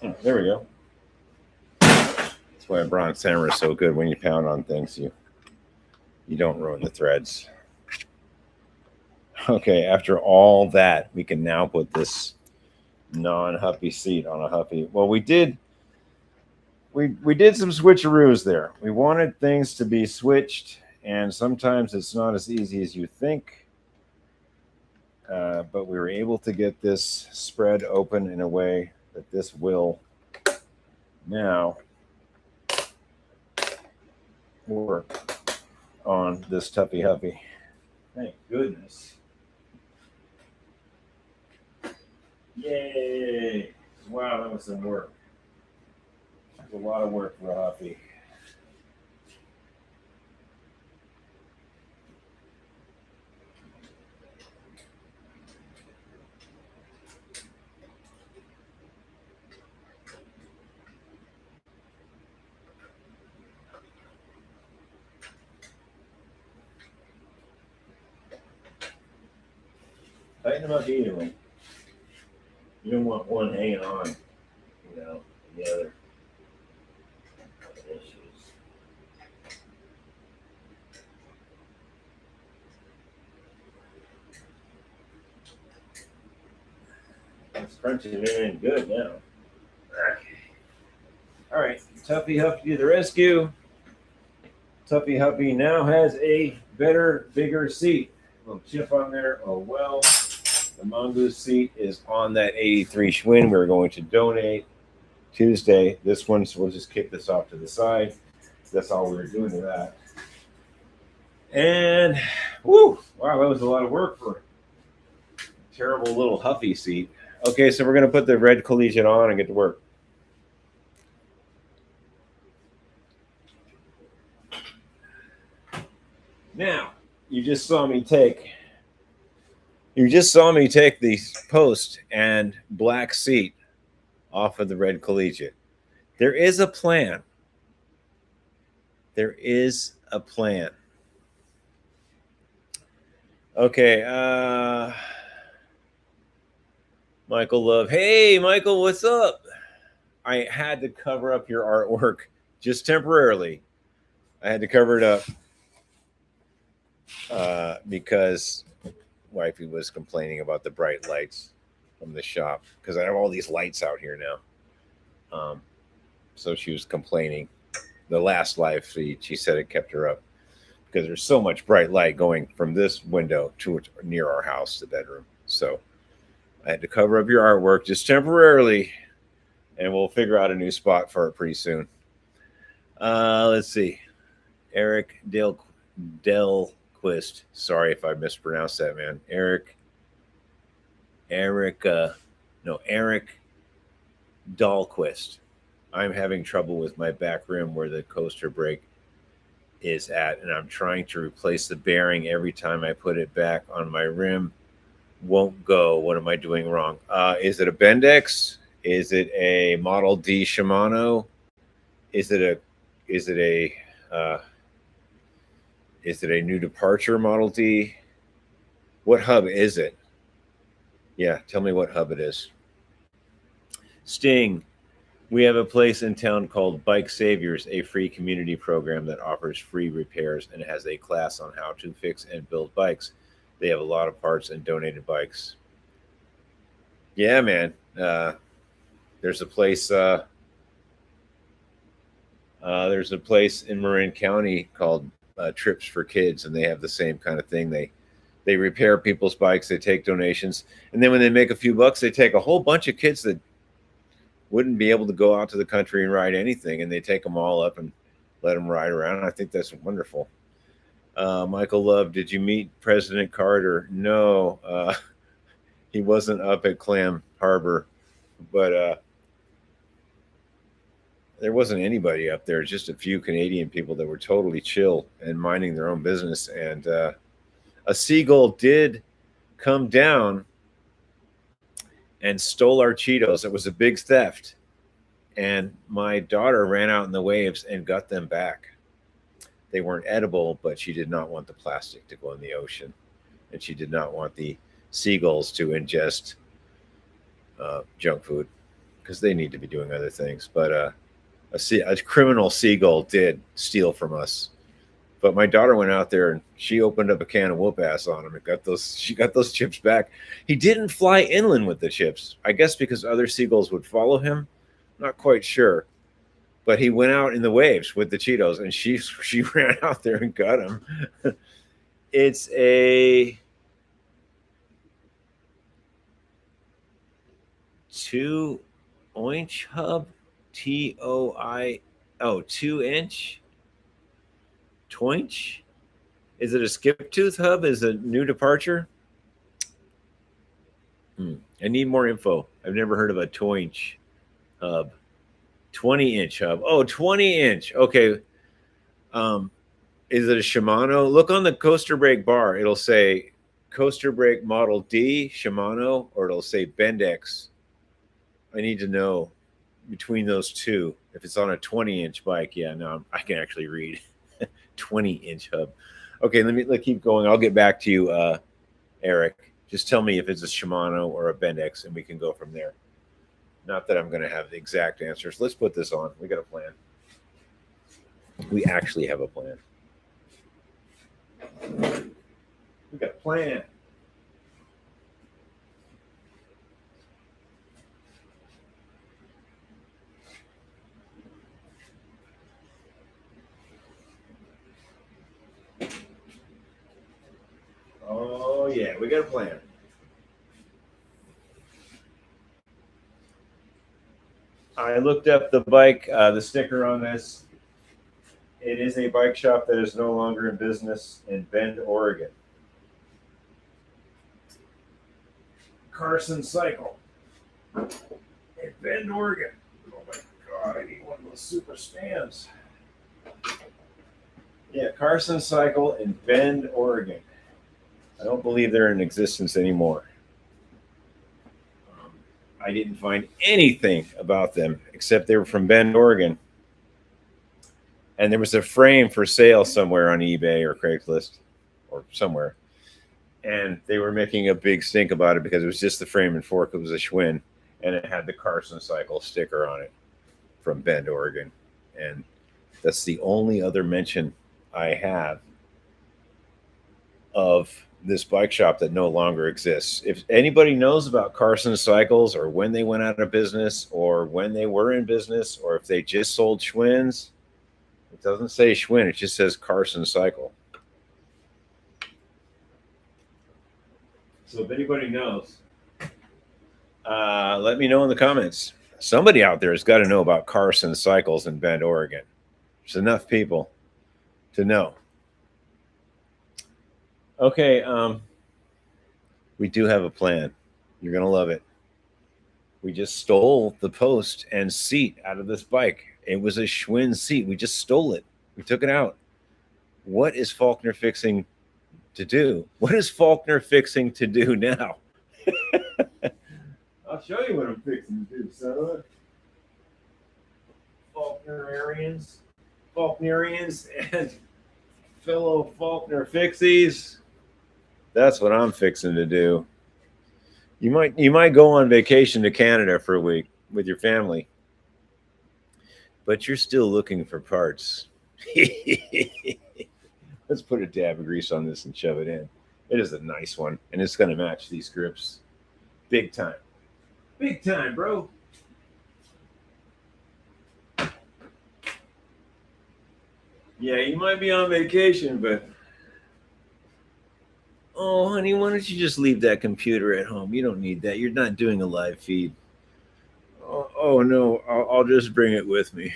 Oh, there we go. That's why a bronze hammer is so good. When you pound on things, you don't ruin the threads. Okay, after all that, we can now put this non-huffy seat on a huffy. Well, we did some switcheroos there. We wanted things to be switched, and sometimes it's not as easy as you think. But we were able to get this spread open in a way that this will now work on this Tuffy Huffy. Thank goodness. Yay! Wow, that was some work. That's a lot of work for a Huffy. Tighten them up evenly. You don't want one hanging on, the other. Issues. It's crunching it in good now. All right, Tuffy Huffy to the rescue. Tuffy Huffy now has a better, bigger seat. A little chip on there. Oh well. The mongoose seat is on that 83 Schwinn we're going to donate Tuesday. This one, so we'll just kick this off to the side. That's all we were doing to that. And, whoo, wow, that was a lot of work for a terrible little Huffy seat. Okay, so we're going to put the red collegiate on and get to work. Now, you just saw me take the post and black seat off of the red collegiate. There is a plan. There is a plan. Okay, Michael Love. Hey, Michael, what's up? I had to cover up your artwork just temporarily. I had to cover it up because wifey was complaining about the bright lights from the shop because I have all these lights out here now. So she was complaining. The last live feed, she said it kept her up because there's so much bright light going from this window to near our house, the bedroom. So I had to cover up your artwork just temporarily, and we'll figure out a new spot for it pretty soon. Let's see. Eric Delquist. Sorry if I mispronounced that, man. Eric Dahlquist. I'm having trouble with my back rim where the coaster brake is at, and I'm trying to replace the bearing every time I put it back on my rim. Won't go. What am I doing wrong? Is it a Bendix? Is it a Model D Shimano? Is it a new departure Model D? What hub is it? Yeah, tell me what hub it is. Sting. We have a place in town called Bike Saviors, a free community program that offers free repairs and has a class on how to fix and build bikes. They have a lot of parts and donated bikes. Yeah, man. There's a place. There's a place in Marin County called Trips for Kids, and they have the same kind of thing. They repair people's bikes, they take donations, and then when they make a few bucks, they take a whole bunch of kids that wouldn't be able to go out to the country and ride anything, and they take them all up and let them ride around. I think that's wonderful. Michael Love, did you meet President Carter? No, he wasn't up at Clam Harbor, but there wasn't anybody up there, just a few Canadian people that were totally chill and minding their own business. And a seagull did come down and stole our Cheetos. It was a big theft. And my daughter ran out in the waves and got them back. They weren't edible, but she did not want the plastic to go in the ocean. And she did not want the seagulls to ingest junk food because they need to be doing other things. But a criminal seagull did steal from us. But my daughter went out there and she opened up a can of whoop ass on him and she got those chips back. He didn't fly inland with the chips, I guess because other seagulls would follow him. Not quite sure. But he went out in the waves with the Cheetos and she ran out there and got him. It's a 2-inch hub. 2-inch. Toinch? Is it a skip tooth hub? Is it a new departure? I need more info. I've never heard of a toinch hub. 20-inch hub. Oh, 20-inch. Okay. Is it a Shimano? Look on the coaster brake bar. It'll say coaster brake model D, Shimano, or it'll say Bendix. I need to know between those two. If it's on a 20-inch bike, yeah, no, I can actually read. 20-inch hub. Okay, let's keep going. I'll get back to you, Eric. Just tell me if it's a Shimano or a Bendix, and we can go from there. Not that I'm going to have the exact answers. Let's put this on. We got a plan. We actually have a plan. We got a plan. Oh, yeah, we got a plan. I looked up the bike, the sticker on this. It is a bike shop that is no longer in business in Bend, Oregon. Carson Cycle in Bend, Oregon. Oh my God, I need one of those super stands. Yeah, Carson Cycle in Bend, Oregon. I don't believe they're in existence anymore. I didn't find anything about them except they were from Bend, Oregon. And there was a frame for sale somewhere on eBay or Craigslist or somewhere. And they were making a big stink about it because it was just the frame and fork. It was a Schwinn. And it had the Carson Cycle sticker on it from Bend, Oregon. And that's the only other mention I have of this bike shop that no longer exists. If anybody knows about Carson Cycles or when they went out of business or when they were in business or if they just sold Schwinns, it doesn't say Schwinn, it just says Carson Cycle. So if anybody knows, let me know in the comments. Somebody out there has got to know about Carson Cycles in Bend, Oregon. There's enough people to know. Okay, we do have a plan. You're going to love it. We just stole the post and seat out of this bike. It was a Schwinn seat. We just stole it. We took it out. What is Faulkner fixing to do? What is Faulkner fixing to do now? I'll show you what I'm fixing to do, son. Faulknerians and fellow Faulkner fixies. That's what I'm fixing to do. You might go on vacation to Canada for a week with your family, but you're still looking for parts. Let's put a dab of grease on this and shove it in. It is a nice one, and it's going to match these grips. Big time. Big time, bro. Yeah, you might be on vacation, but oh, honey, why don't you just leave that computer at home? You don't need that. You're not doing a live feed. Oh no, I'll just bring it with me.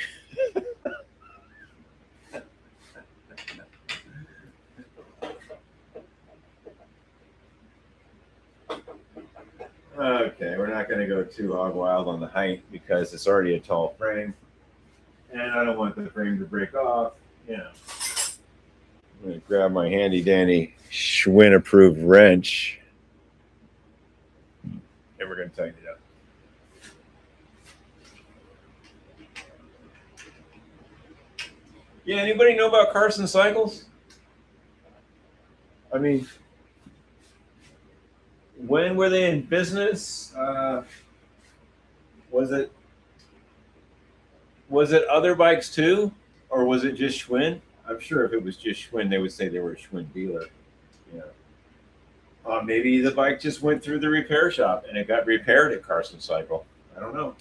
Okay, we're not going to go too hog wild on the height because it's already a tall frame, and I don't want the frame to break off. You know, I'm going to grab my handy dandy Schwinn approved wrench, and we're going to tighten it up. Yeah, anybody know about Carson Cycles? I mean, when were they in business? Was it other bikes too, or was it just Schwinn? I'm sure if it was just Schwinn, they would say they were a Schwinn dealer. Yeah. Maybe the bike just went through the repair shop and it got repaired at Carson Cycle. I don't know.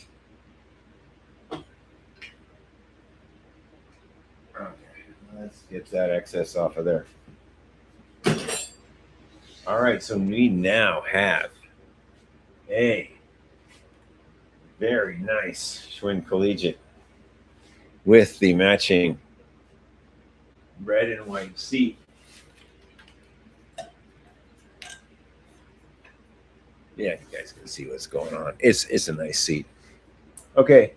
Okay, let's get that excess off of there. All right, so we now have a very nice Schwinn Collegiate with the matching red and white seat. Yeah, you guys can see what's going on. It's a nice seat. Okay.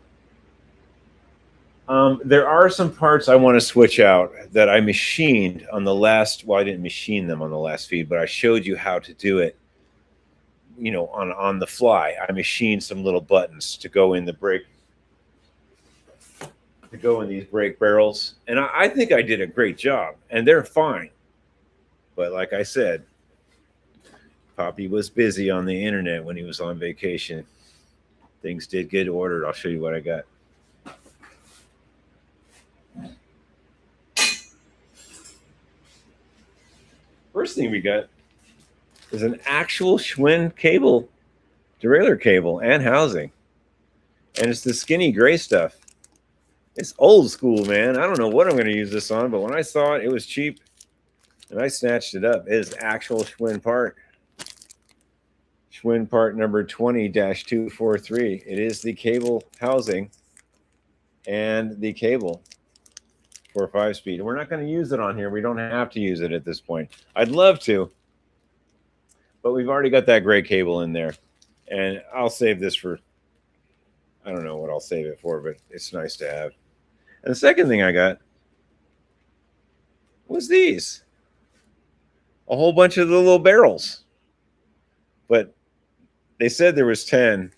There are some parts I want to switch out that I machined on the last. Well, I didn't machine them on the last feed, but I showed you how to do it. You know, on the fly. I machined some little buttons to go in the brake, to go in these brake barrels, and I think I did a great job, and they're fine. But like I said, Poppy was busy on the internet when he was on vacation. Things did get ordered. I'll show you what I got. First thing we got is an actual Schwinn cable, derailleur cable, and housing. And it's the skinny gray stuff. It's old school, man. I don't know what I'm going to use this on, but when I saw it, it was cheap. And I snatched it up. It is actual Schwinn part. Schwinn part number 20-243. It is the cable housing and the cable for a 5-speed. We're not going to use it on here. We don't have to use it at this point. I'd love to, but we've already got that gray cable in there. And I'll save this for, I don't know what I'll save it for, but it's nice to have. And the second thing I got was these. A whole bunch of the little barrels. But they said there was 10.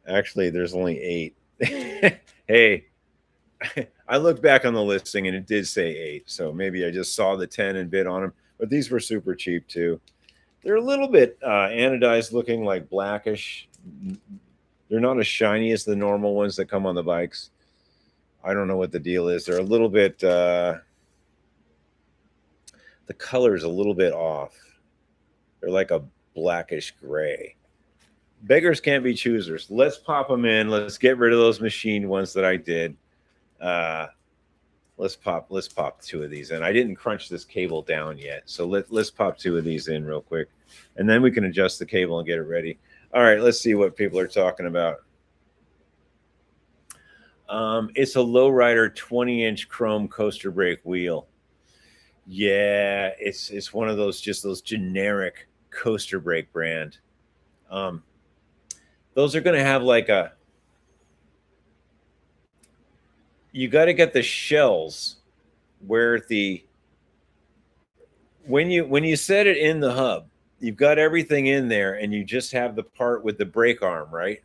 Actually, there's only 8. Hey, I looked back on the listing and it did say 8. So maybe I just saw the 10 and bid on them. But these were super cheap too. They're a little bit anodized looking, like blackish. They're not as shiny as the normal ones that come on the bikes. I don't know what the deal is. They're a little bit, the color is a little bit off. They're like a blackish gray. Beggars can't be choosers. Let's pop them in. Let's get rid of those machined ones that I did. Let's pop 2 of these in. I didn't crunch this cable down yet, so let's pop 2 of these in real quick, and then we can adjust the cable and get it ready. All right, let's see what people are talking about. It's a lowrider 20-inch chrome coaster brake wheel. Yeah, it's one of those, just those generic coaster brake brand. Those are going to have like a, you got to get the shells where the, when you set it in the hub, you've got everything in there and you just have the part with the brake arm, right?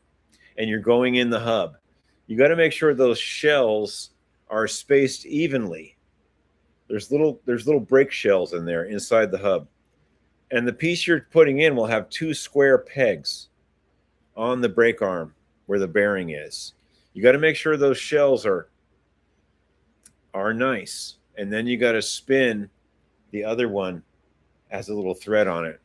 And you're going in the hub. You got to make sure those shells are spaced evenly. There's little brake shells in there inside the hub. And the piece you're putting in will have 2 square pegs on the brake arm where the bearing is. You got to make sure those shells are nice. And then you got to spin the other one, has a little thread on it.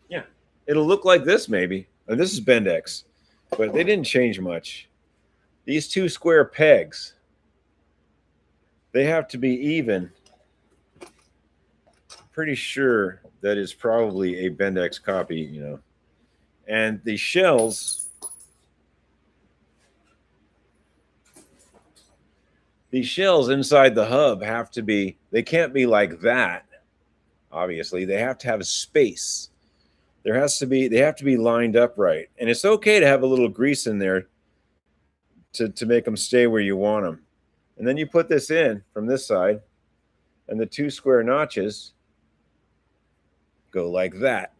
Yeah, it'll look like this maybe. And this is Bendex. but they didn't change much. These two square pegs, they have to be even. Pretty sure that is probably a Bendix copy, you know. And the shells, inside the hub have to be, they can't be like that. Obviously, they have to have space. They have to be lined up right. And it's okay to have a little grease in there to make them stay where you want them. And then you put this in from this side, and the two square notches go like that.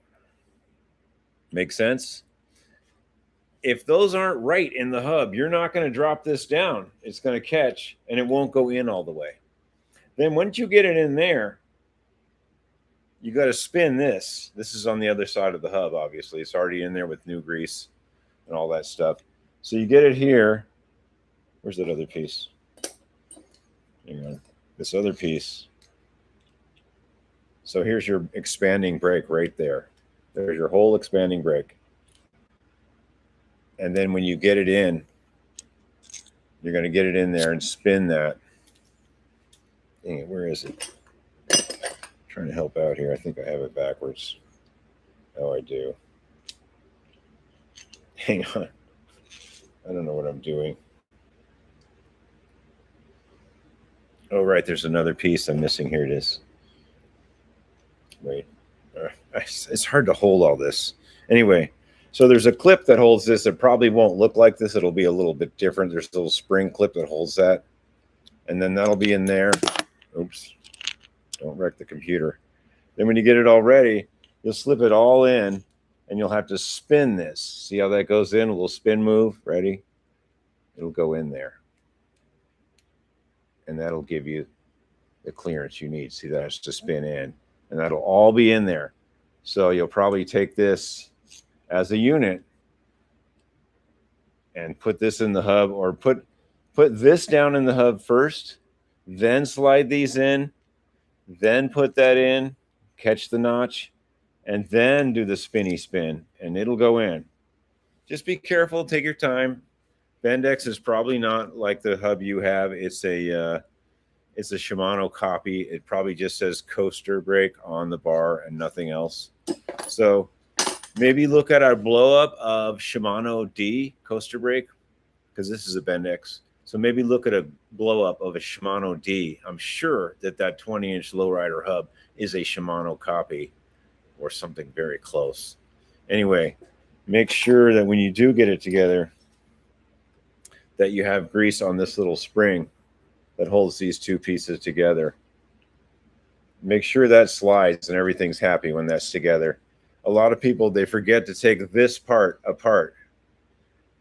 Make sense? If those aren't right in the hub, you're not going to drop this down. It's going to catch, and it won't go in all the way. Then once you get it in there, you got to spin this. This is on the other side of the hub, obviously. It's already in there with new grease and all that stuff. So you get it here. Where's that other piece? Hang on. This other piece. So here's your expanding brake right there. There's your whole expanding brake. And then when you get it in, you're going to get it in there and spin that. Dang it, where is it? I'm trying to help out here. I think I have it backwards. Oh, I do. Hang on. I don't know what I'm doing. Oh, right. There's another piece I'm missing. Here it is. Wait. It's hard to hold all this. Anyway, so there's a clip that holds this. It probably won't look like this. It'll be a little bit different. There's a little spring clip that holds that. And then that'll be in there. Oops. Don't wreck the computer. Then when you get it all ready, you'll slip it all in, and you'll have to spin this. See how that goes in? A little spin move. Ready? It'll go in there. And that'll give you the clearance you need. See, that has to spin in. And that'll all be in there. So you'll probably take this as a unit and put this in the hub, or put this down in the hub first, then slide these in, then put that in, catch the notch, and then do the spinny spin, and it'll go in. Just be careful, take your time. Bendix is probably not like the hub you have. It's a Shimano copy. It probably just says coaster brake on the bar and nothing else. So maybe look at our blow up of Shimano D coaster brake, because this is a Bendix. So maybe look at a blow up of a Shimano D. I'm sure that 20-inch lowrider hub is a Shimano copy or something very close. Anyway, make sure that when you do get it together, that you have grease on this little spring that holds these two pieces together. Make sure that slides and everything's happy when that's together. A lot of people, they forget to take this part apart,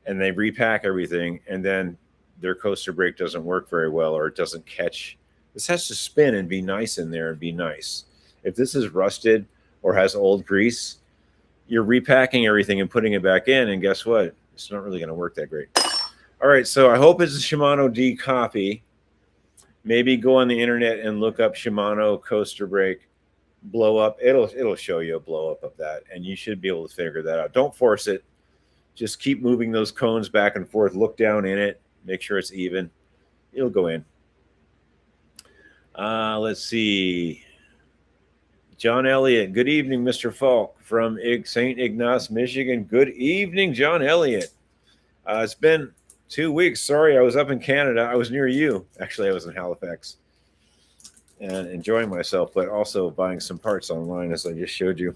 and they repack everything, and then their coaster brake doesn't work very well, or it doesn't catch. This has to spin and be nice in there and be nice. If this is rusted or has old grease, you're repacking everything and putting it back in, and guess what? It's not really going to work that great. All right, so I hope it's a Shimano D copy. Maybe go on the internet and look up Shimano coaster brake blow up. It'll show you a blow up of that, and you should be able to figure that out. Don't force it. Just keep moving those cones back and forth. Look down in it. Make sure it's even. It'll go in. Let's see. John Elliott. Good evening, Mr. Falk from St. Ignace, Michigan. Good evening, John Elliott. It's been 2 weeks. Sorry, I was up in Canada. I was near you. Actually, I was in Halifax and enjoying myself, but also buying some parts online, as I just showed you.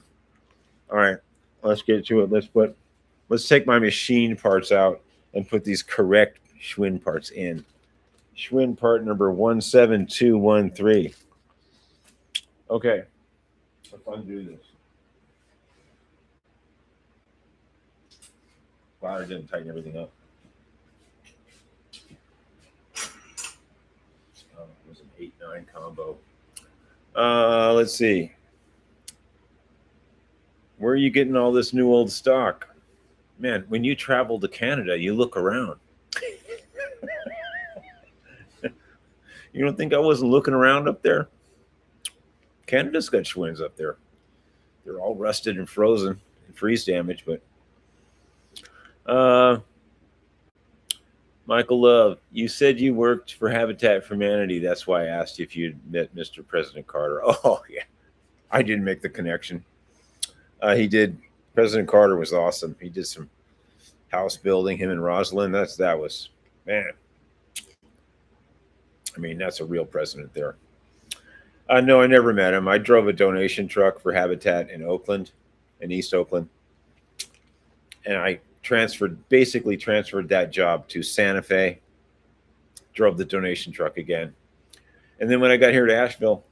All right, let's get to it. Let's take my machine parts out and put these correct Schwinn parts in. Schwinn part number 17213. Okay, let's undo this. Wow, I didn't tighten everything up. It was an 8-9 combo. Let's see. Where are you getting all this new old stock? Man, when you travel to Canada, you look around. You don't think I wasn't looking around up there? Canada's got Schwinns up there. They're all rusted and frozen and freeze damage, but Michael Love, you said you worked for Habitat for Humanity. That's why I asked you if you'd met Mr. President Carter. Oh, yeah. I didn't make the connection. He did. President Carter was awesome. He did some house building, him and Rosalind. That was, man. I mean, that's a real president there. No, I never met him. I drove a donation truck for Habitat in Oakland, in East Oakland. And I basically transferred that job to Santa Fe, drove the donation truck again. And then when I got here to Asheville,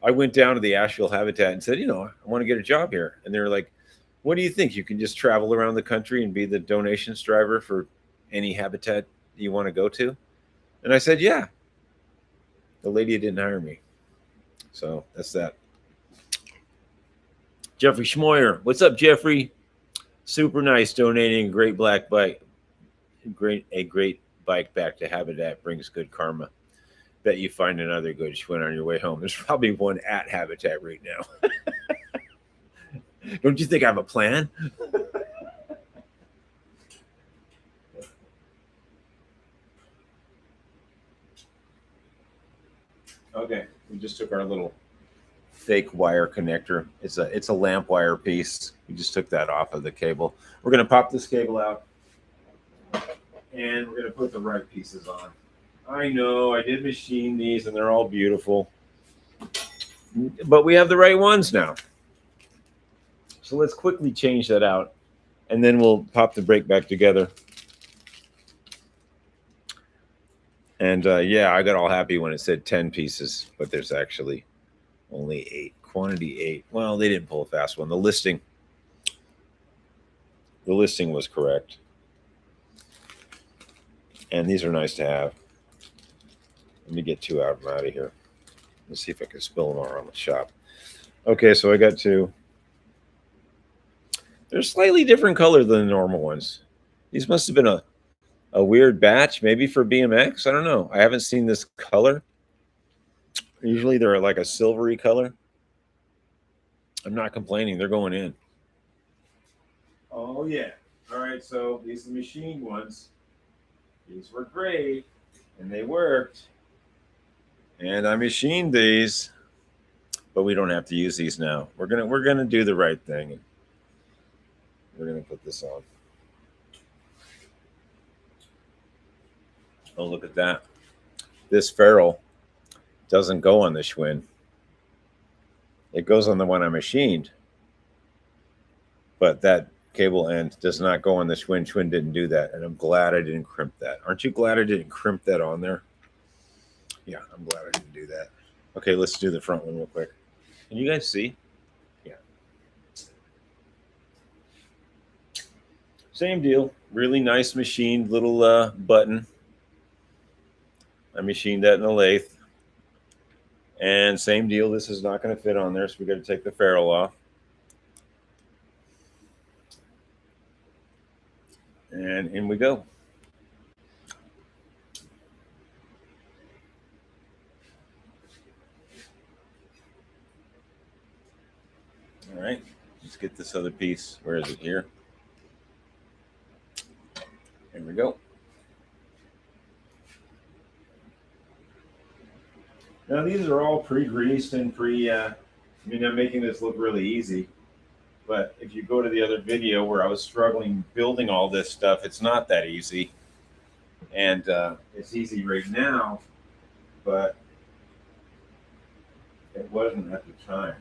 I went down to the Asheville Habitat and said, I want to get a job here. And they were like, what do you think? You can just travel around the country and be the donations driver for any habitat you want to go to? And I said, yeah. The lady didn't hire me. So that's that. Jeffrey Schmoyer. What's up, Jeffrey? Super nice, donating a great black bike. A great bike back to Habitat brings good karma. Bet you find another good Schwinn on your way home. There's probably one at Habitat right now. Don't you think I have a plan? Okay, we just took our little fake wire connector. It's a lamp wire piece. We just took that off of the cable. We're gonna pop this cable out, and we're gonna put the right pieces on. I know I did machine these, and they're all beautiful, but we have the right ones now. So let's quickly change that out, and then we'll pop the brake back together. And yeah, I got all happy when it said 10 pieces, but there's actually only 8. Quantity 8. Well, they didn't pull a fast one. The listing was correct. And these are nice to have. Let me get 2 out of here. Let's see if I can spill them around the shop. Okay, so I got 2. They're slightly different color than the normal ones. These must have been a weird batch, maybe for BMX. I don't know. I haven't seen this color. Usually they're like a silvery color. I'm not complaining. They're going in. Oh, yeah. All right, so these are machined ones. These were great, and they worked. And I machined these, but we don't have to use these now. We're gonna do the right thing. We're gonna put this on. Oh, look at that. This ferrule doesn't go on the Schwinn. It goes on the one I machined. But that cable end does not go on the Schwinn. Schwinn didn't do that. And I'm glad I didn't crimp that. Aren't you glad I didn't crimp that on there? Yeah, I'm glad I didn't do that. Okay, let's do the front one real quick. Can you guys see? Yeah. Same deal. Really nice machined little button. I machined that in the lathe. And same deal. This is not going to fit on there, so we got to take the ferrule off. And in we go. All right, let's get this other piece. Where is it here? There we go. Now these are all pre-greased and I mean, I'm making this look really easy. But if you go to the other video where I was struggling building all this stuff, it's not that easy. And it's easy right now, but it wasn't at the time.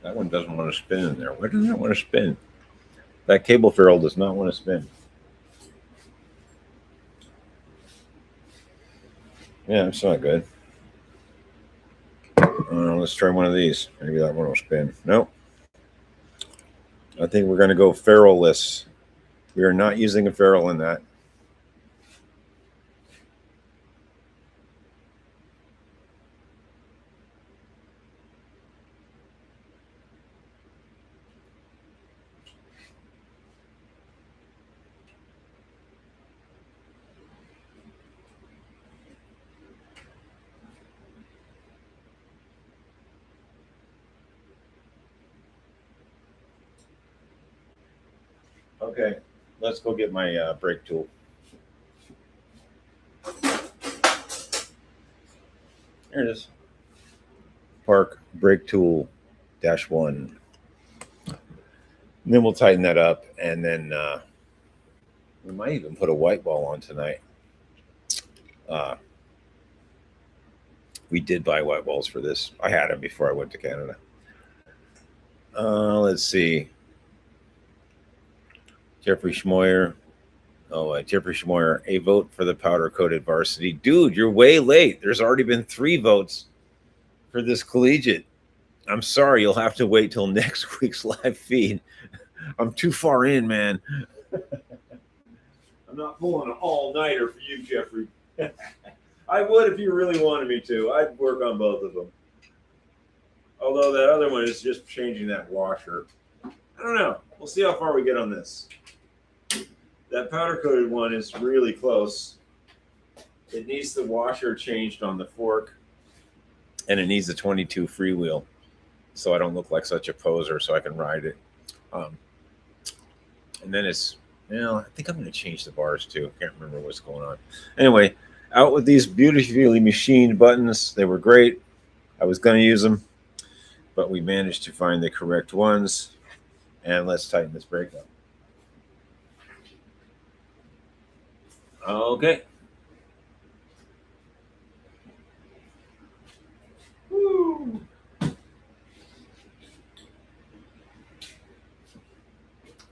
That one doesn't want to spin in there. Why doesn't it want to spin? That cable ferrule does not want to spin. Yeah, it's not good. Let's try one of these. Maybe that one will spin. Nope. I think we're going to go ferrule-less. We are not using a ferrule in that. Okay, let's go get my brake tool. There it is. Park brake tool -1. And then we'll tighten that up, and then we might even put a white ball on tonight. Uh, we did buy white balls for this. I had them before I went to Canada. Let's see. Jeffrey Schmoyer. Oh, Jeffrey Schmoyer, a vote for the powder coated varsity. Dude, you're way late. There's already been 3 votes for this collegiate. I'm sorry, you'll have to wait till next week's live feed. I'm too far in, man. I'm not pulling an all-nighter for you, Jeffrey. I would if you really wanted me to. I'd work on both of them. Although that other one is just changing that washer. I don't know. We'll see how far we get on this. That powder-coated one is really close. It needs the washer changed on the fork, and it needs a 22 freewheel, so I don't look like such a poser, so I can ride it. And then it's, I think I'm going to change the bars too. Can't remember what's going on. Anyway, out with these beautifully machined buttons. They were great. I was going to use them, but we managed to find the correct ones. And let's tighten this brake up. Okay. Woo.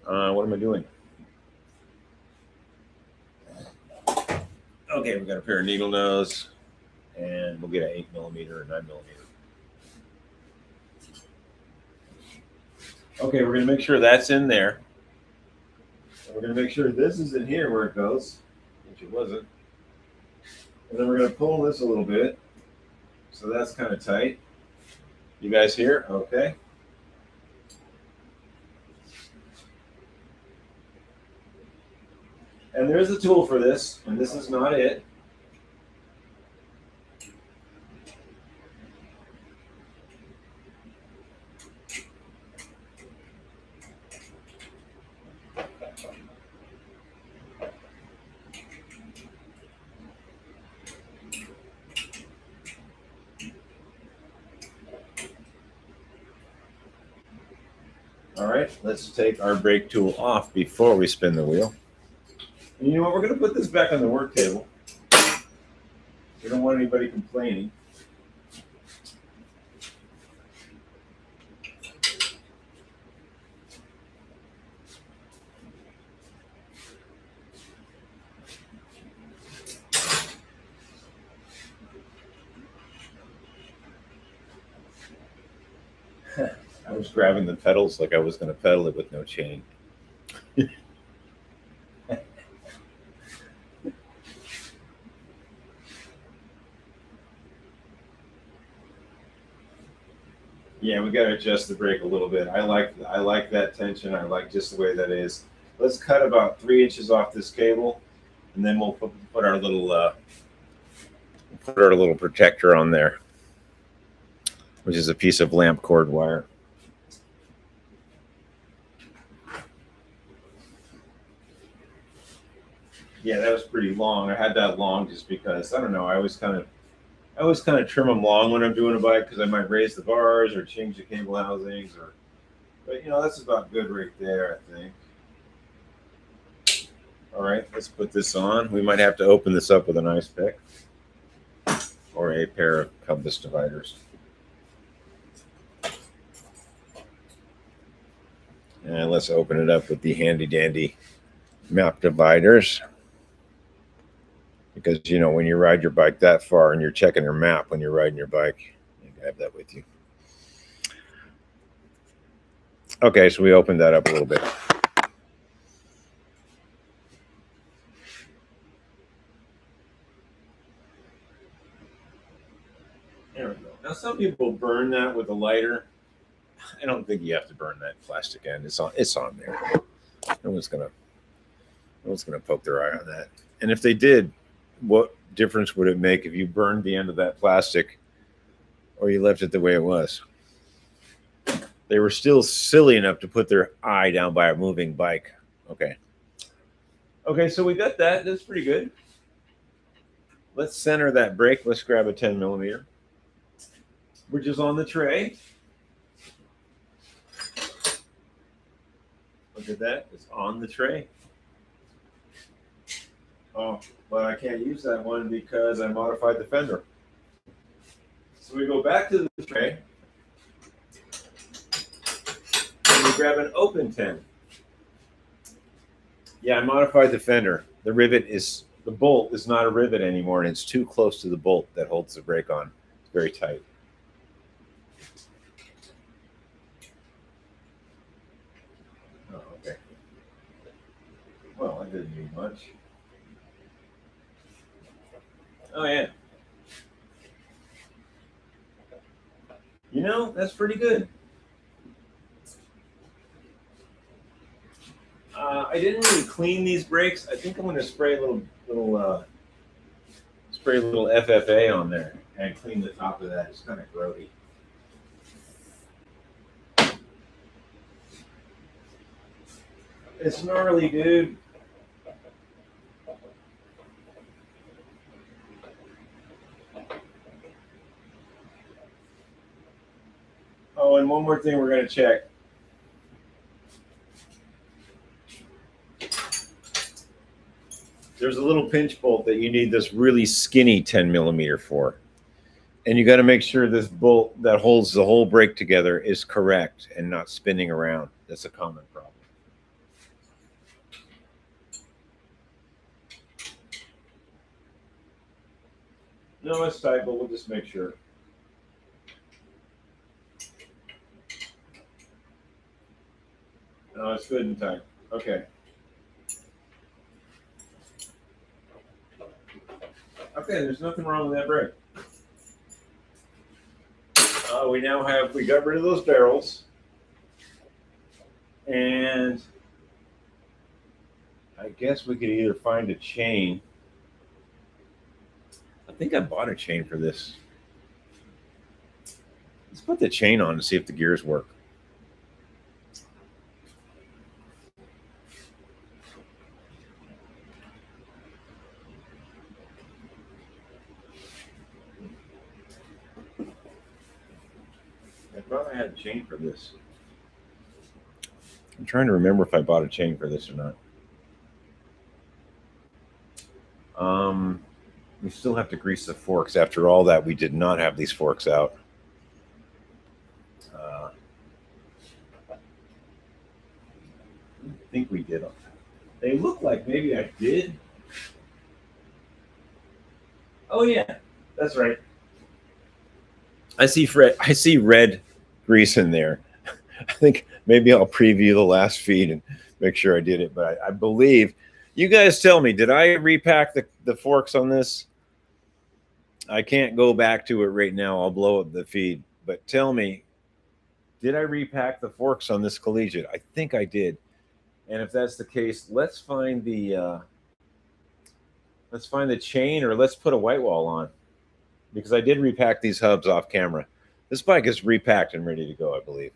What am I doing? Okay, we got a pair of needle nose, and we'll get an 8mm or 9mm. Okay, we're going to make sure that's in there. And we're going to make sure this is in here where it goes, which it wasn't. And then we're going to pull this a little bit. So that's kind of tight. You guys here? Okay. And there's a tool for this, and this is not it. All right, let's take our brake tool off before we spin the wheel. And you know what? We're going to put this back on the work table. We don't want anybody complaining. I was grabbing the pedals like I was going to pedal it with no chain. Yeah, we got to adjust the brake a little bit. I like that tension. I like just the way that is. Let's cut about 3 inches off this cable, and then we'll put our little protector on there, which is a piece of lamp cord wire. Yeah, that was pretty long. I had that long just because, I don't know, I always kind of trim them long when I'm doing a bike because I might raise the bars or change the cable housings, but that's about good right there, I think. All right, let's put this on. We might have to open this up with an ice pick or a pair of compass dividers. And let's open it up with the handy dandy map dividers. Because, when you ride your bike that far and you're checking your map when you're riding your bike, you can have that with you. Okay, so we opened that up a little bit. There we go. Now, some people burn that with a lighter. I don't think you have to burn that plastic end. It's on there. No one's gonna poke their eye on that. And if they did, what difference would it make if you burned the end of that plastic or you left it the way it was? They were still silly enough to put their eye down by a moving bike. Okay. Okay, so we got that. That's pretty good. Let's center that brake. Let's grab a 10 millimeter, which is on the tray. Look at that. It's on the tray. Oh, but I can't use that one because I modified the fender. So we go back to the tray and we grab an open 10. Yeah, I modified the fender. The bolt is not a rivet anymore, and it's too close to the bolt that holds the brake on. It's very tight. Oh, okay. Well, I didn't need much. Oh, yeah. You know, that's pretty good. I didn't really clean these brakes. I think I'm going to spray a little FFA on there and clean the top of that. It's kind of grody. It's gnarly, dude. Oh, and one more thing we're going to check. There's a little pinch bolt that you need this really skinny 10 millimeter for. And you got to make sure this bolt that holds the whole brake together is correct and not spinning around. That's a common problem. No, it's tight, but we'll just make sure. No, it's good and tight. Okay. Okay, there's nothing wrong with that brake. We got rid of those barrels. And I guess we could either find a chain. I think I bought a chain for this. Let's put the chain on to see if the gears work. I thought I had a chain for this. I'm trying to remember if I bought a chain for this or not. We still have to grease the forks. After all that, we did not have these forks out. I think we did. They look like maybe I did. Oh yeah, that's right. I see red grease in there. I think maybe I'll preview the last feed and make sure I did it. But I believe, you guys tell me, did I repack the forks on this? I can't go back to it right now. I'll blow up the feed. But tell me, did I repack the forks on this Collegiate? I think I did. And if that's the case, let's find the chain, or let's put a white wall on, because I did repack these hubs off camera. This bike is repacked and ready to go, I believe.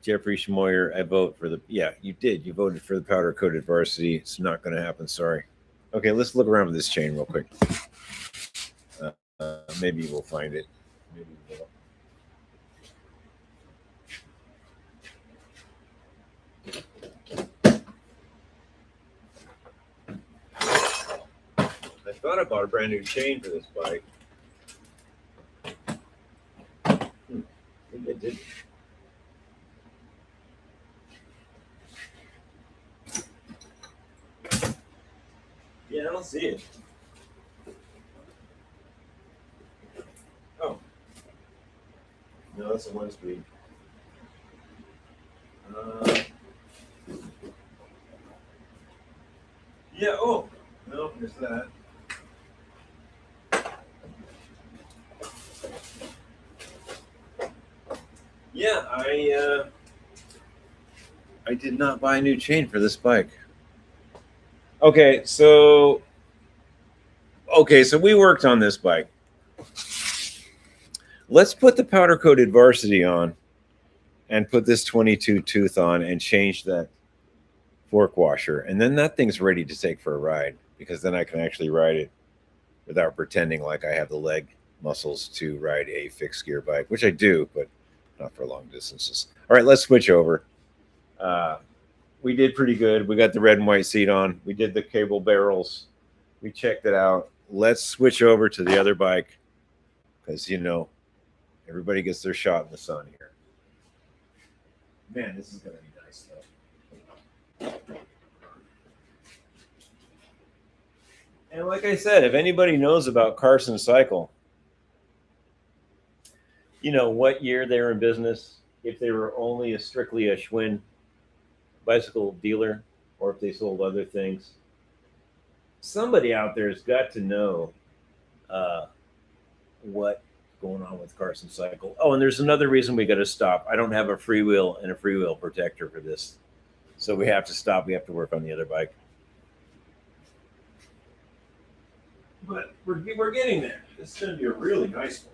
Jeffrey Schmoyer, I vote for you did. You voted for the powder coated varsity. It's not going to happen. Sorry. Okay, let's look around with this chain real quick. Maybe we'll find it. Maybe we will. I thought I bought a brand new chain for this bike. I think I did. Yeah, I don't see it. Oh. No, that's a 1-speed. Yeah, oh. No, there's that. Yeah, I did not buy a new chain for this bike. Okay, so we worked on this bike. Let's put the powder coated varsity on and put this 22 tooth on and change that fork washer. And then that thing's ready to take for a ride, because then I can actually ride it without pretending like I have the leg muscles to ride a fixed gear bike, which I do, but not for long distances. All right, let's switch over. We did pretty good. We got the red and white seat on. We did the cable barrels. We checked it out. Let's switch over to the other bike, because, you know, everybody gets their shot in the sun here. Man, this is going to be nice, though. And like I said, if anybody knows about Carson Cycle, you know what year they were in business, if they were only strictly a Schwinn bicycle dealer, or if they sold other things. Somebody out there has got to know what's going on with Carson Cycle. Oh, and there's another reason we got to stop. I don't have a freewheel and a freewheel protector for this, so we have to stop. We have to work on the other bike. But we're getting there. This is going to be a really nice one.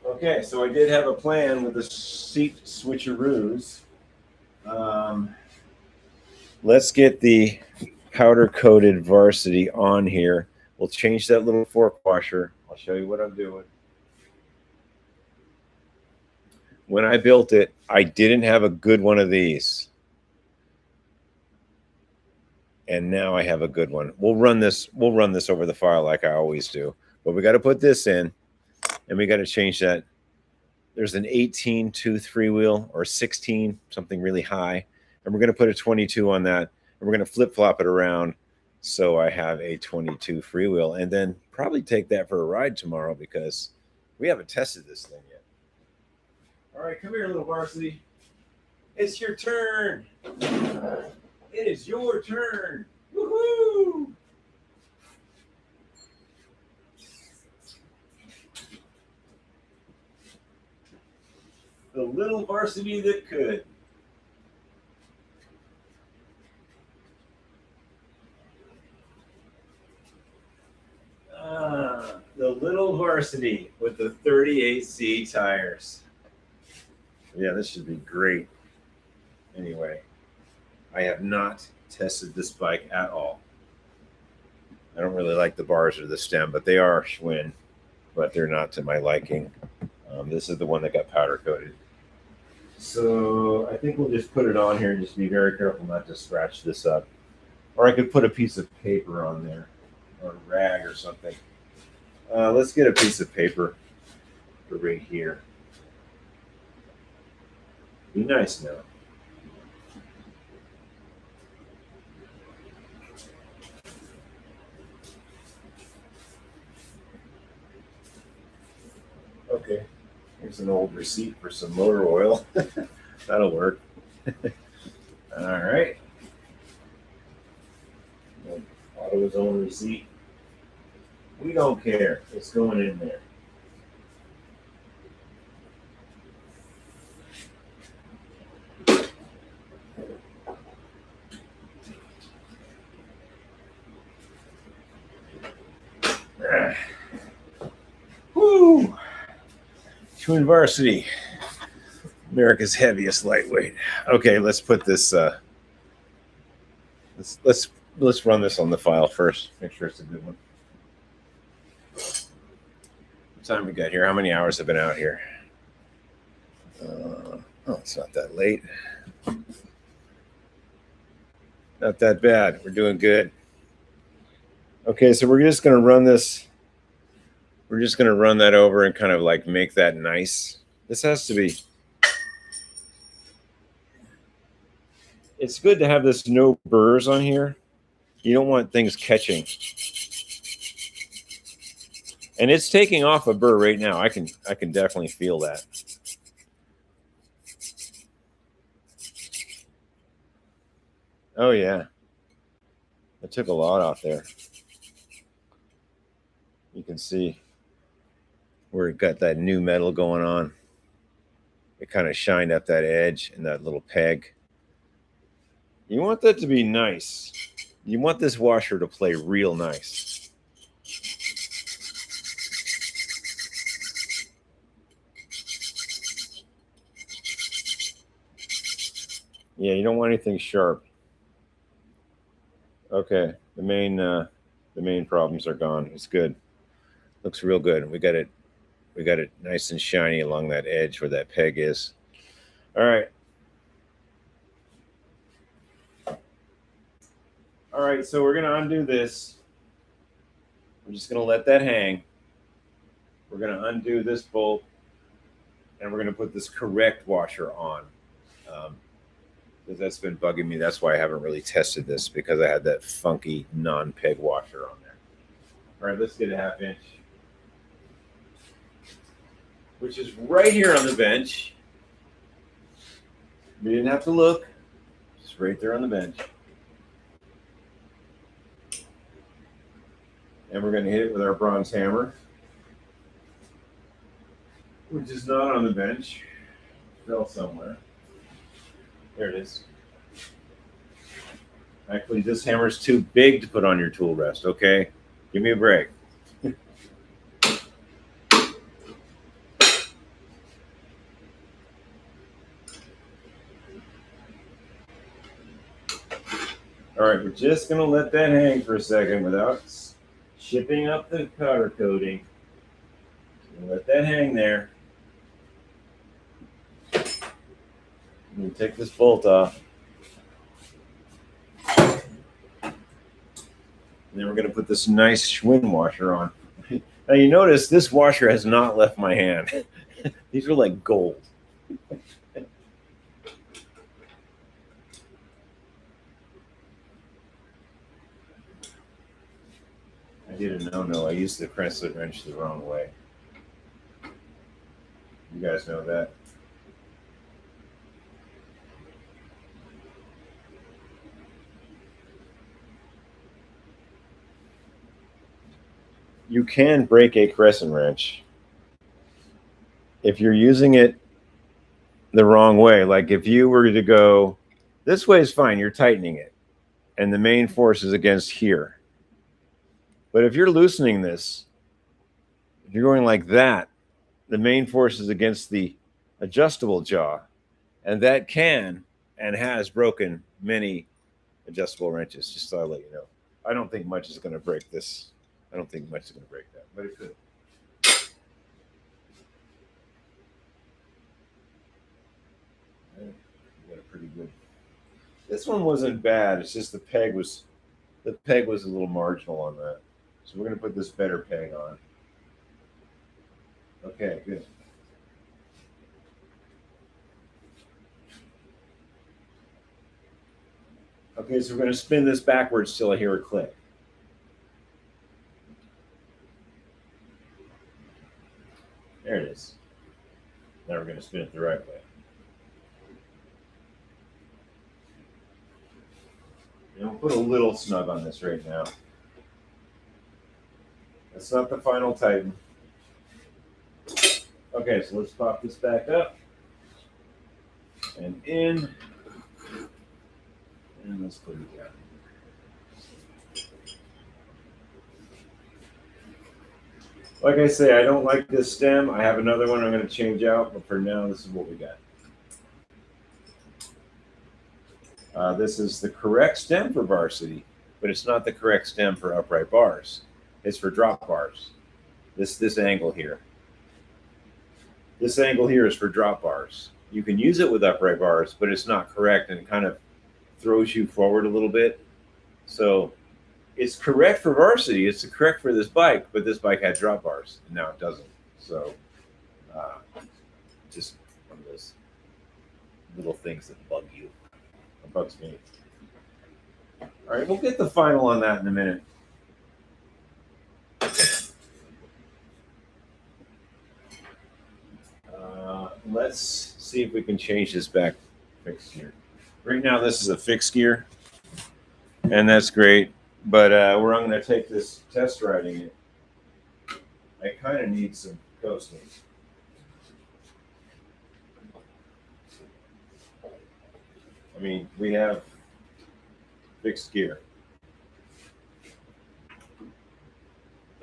Okay, so I did have a plan with the seat switcheroos. Let's get the powder-coated Varsity on here. We'll change that little fork washer. I'll show you what I'm doing. When I built it, I didn't have a good one of these. And now I have a good one. We'll run this over the file like I always do. But we got to put this in, and we got to change that. There's an 18 tooth freewheel, or 16, something really high. And we're going to put a 22 on that. And we're going to flip-flop it around so I have a 22 freewheel. And then probably take that for a ride tomorrow, because we haven't tested this thing yet. All right, come here, little Varsity. It's your turn. It is your turn. Woohoo! The little Varsity that could. The little Varsity with the 38C tires. Yeah, this should be great. Anyway, I have not tested this bike at all. I don't really like the bars or the stem, but they are Schwinn, but they're not to my liking. This is the one that got powder coated. So I think we'll just put it on here and just be very careful not to scratch this up. Or I could put a piece of paper on there, or a rag or something. Let's get a piece of paper for right here. Be nice now. Okay, here's an old receipt for some motor oil. That'll work. All right. AutoZone receipt. We don't care. It's going in there. Woo! Schwinn Varsity, America's heaviest lightweight. Okay, let's put this. Let's run this on the file first. Make sure it's a good one. What time we got here? How many hours have been out here? Oh, it's not that late. Not that bad. We're doing good. Okay, so we're just going to run this. We're just going to run that over and kind of like make that nice. This has to be. It's good to have this no burrs on here. You don't want things catching. And it's taking off a burr right now. I can definitely feel that. Oh yeah. I took a lot off there. You can see where it got that new metal going on. It kind of shined up that edge and that little peg. You want that to be nice. You want this washer to play real nice. Yeah, you don't want anything sharp. Okay, the main problems are gone. It's good. Looks real good. We got it nice and shiny along that edge where that peg is. All right. All right, so we're gonna undo this. I'm just gonna let that hang. We're gonna undo this bolt, and we're gonna put this correct washer on. Because that's been bugging me. That's why I haven't really tested this, because I had that funky non-peg washer on there. All right, let's get a 1/2 inch, which is right here on the bench. We didn't have to look, just right there on the bench. And we're going to hit it with our bronze hammer, which is not on the bench. It fell somewhere. There it is. Actually, this hammer is too big to put on your tool rest, okay? Give me a break. All right, we're just going to let that hang for a second without shipping up the powder coating. Let that hang there. And take this bolt off. And then we're going to put this nice Schwinn washer on. Now you notice this washer has not left my hand. These are like gold. I did a no-no. I used the crescent wrench the wrong way. You guys know that. You can break a crescent wrench if you're using it the wrong way. Like if you were to go this way is fine, you're tightening it, and the main force is against here. But if you're loosening this, if you're going like that, the main force is against the adjustable jaw, and that can and has broken many adjustable wrenches. Just thought I'd let you know. I don't think much is going to break this. I don't think much is going to break that, but it could. Got a pretty good. This one wasn't bad. It's just the peg was a little marginal on that. So we're going to put this better peg on. Okay, good. Okay, so we're going to spin this backwards till I hear a click. There it is. Now we're going to spin it the right way. And we'll put a little snug on this right now. That's not the final tighten. Okay, so let's pop this back up and in, and let's put it down. Like I say, I don't like this stem. I have another one I'm going to change out, but for now, this is what we got. This is the correct stem for varsity, but it's not the correct stem for upright bars. It's for drop bars. This angle here. This angle here is for drop bars. You can use it with upright bars, but it's not correct, and it kind of throws you forward a little bit. So it's correct for varsity. It's correct for this bike, but this bike had drop bars, and now it doesn't. So just one of those little things that bug you. It bugs me. All right, we'll get the final on that in a minute. Let's see if we can change this back fixed gear. Right now, this is a fixed gear, and that's great. But where I'm going to take this test riding it, I kind of need some coasting. I mean, we have fixed gear.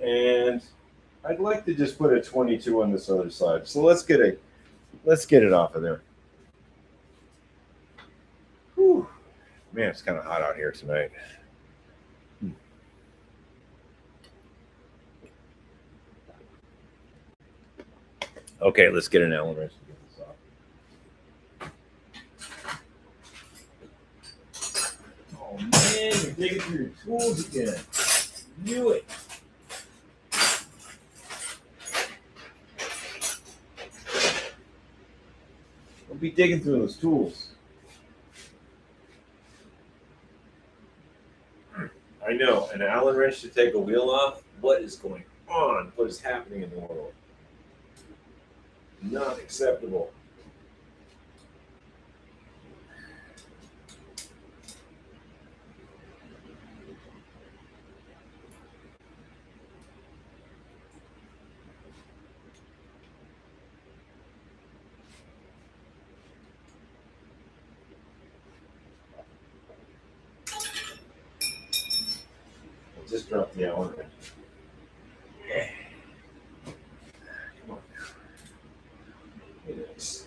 And I'd like to just put a 22 on this other side. So let's get it off of there. Man, it's kind of hot out here tonight. Okay, let's get an Allen wrench to get this off. Oh man, you're digging through your tools again. Knew it. Don't be digging through those tools. I know, an Allen wrench to take a wheel off? What is going on? What is happening in the world? Not acceptable. I just dropped the Allen wrench. Come on now. Look at this.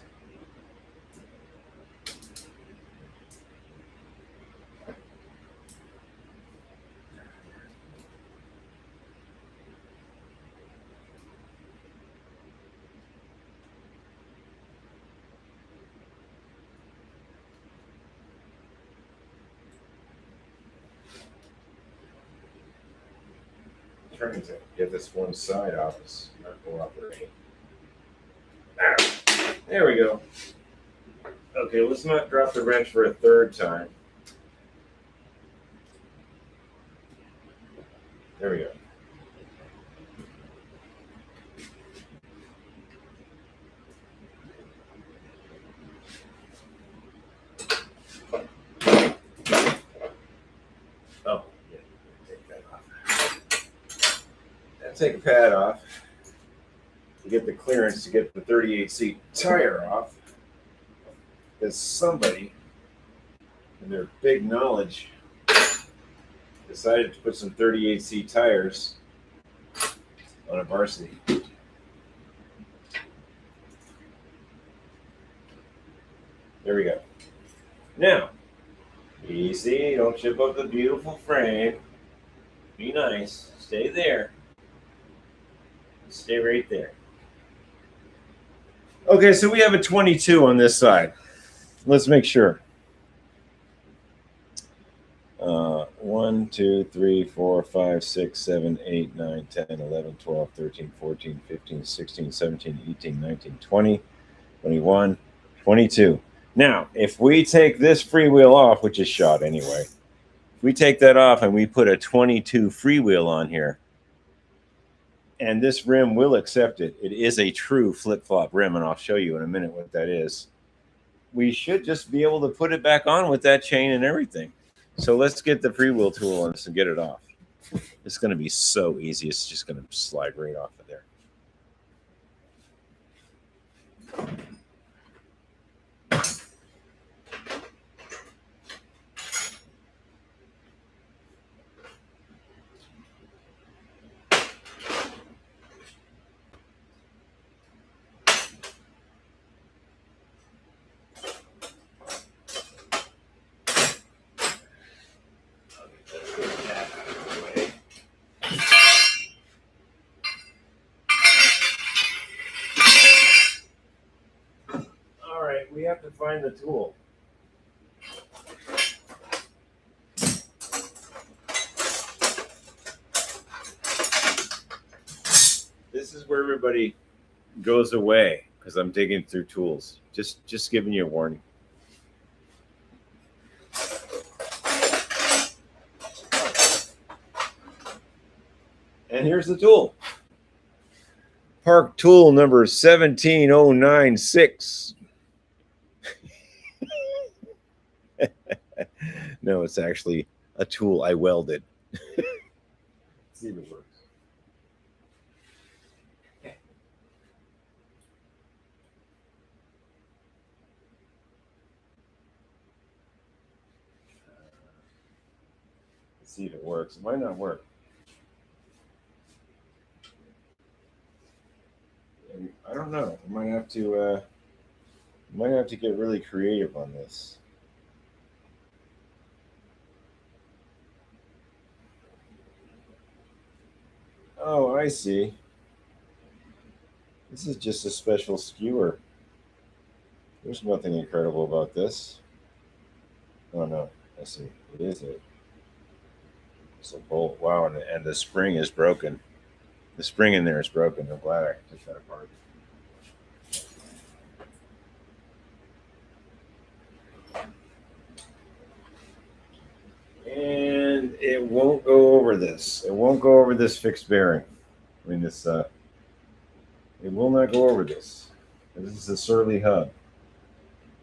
Trying to get this one side off. It's not cooperating. There we go. Okay, let's not drop the wrench for a third time. There we go. Oh, yeah, take that off. Take a pad off to get the clearance to get the 38 seat tire off. Because somebody, in their big knowledge, decided to put some 38 seat tires on a varsity. There we go. Now, easy, don't chip up the beautiful frame. Be nice, stay there. Stay right there. Okay, so we have a 22 on this side. Let's make sure. 1, 2, 3, 4, 5, 6, 7, 8, 9, 10, 11, 12, 13, 14, 15, 16, 17, 18, 19, 20, 21, 22. Now, if we take this freewheel off, which is shot anyway, if we take that off and we put a 22 freewheel on here, and this rim will accept it. It is a true flip-flop rim, and I'll show you in a minute what that is. We should just be able to put it back on with that chain and everything. So let's get the freewheel tool on this and get it off. It's going to be so easy. It's just going to slide right off of there. We have to find the tool. This is where everybody goes away because I'm digging through tools. Just giving you a warning. And here's the tool. Park tool number 17096. No, it's actually a tool I welded. Let's see if it works. Let's see if it works. It might not work. I don't know. I might have to get really creative on this. Oh, I see. This is just a special skewer. There's nothing incredible about this. Oh no, I see. It is it. It's a bolt. Wow, and the spring is broken. The spring in there is broken. I'm glad I took that apart. And it won't go over this. It won't go over this fixed bearing. I mean, this. It will not go over this. This is a surly hub.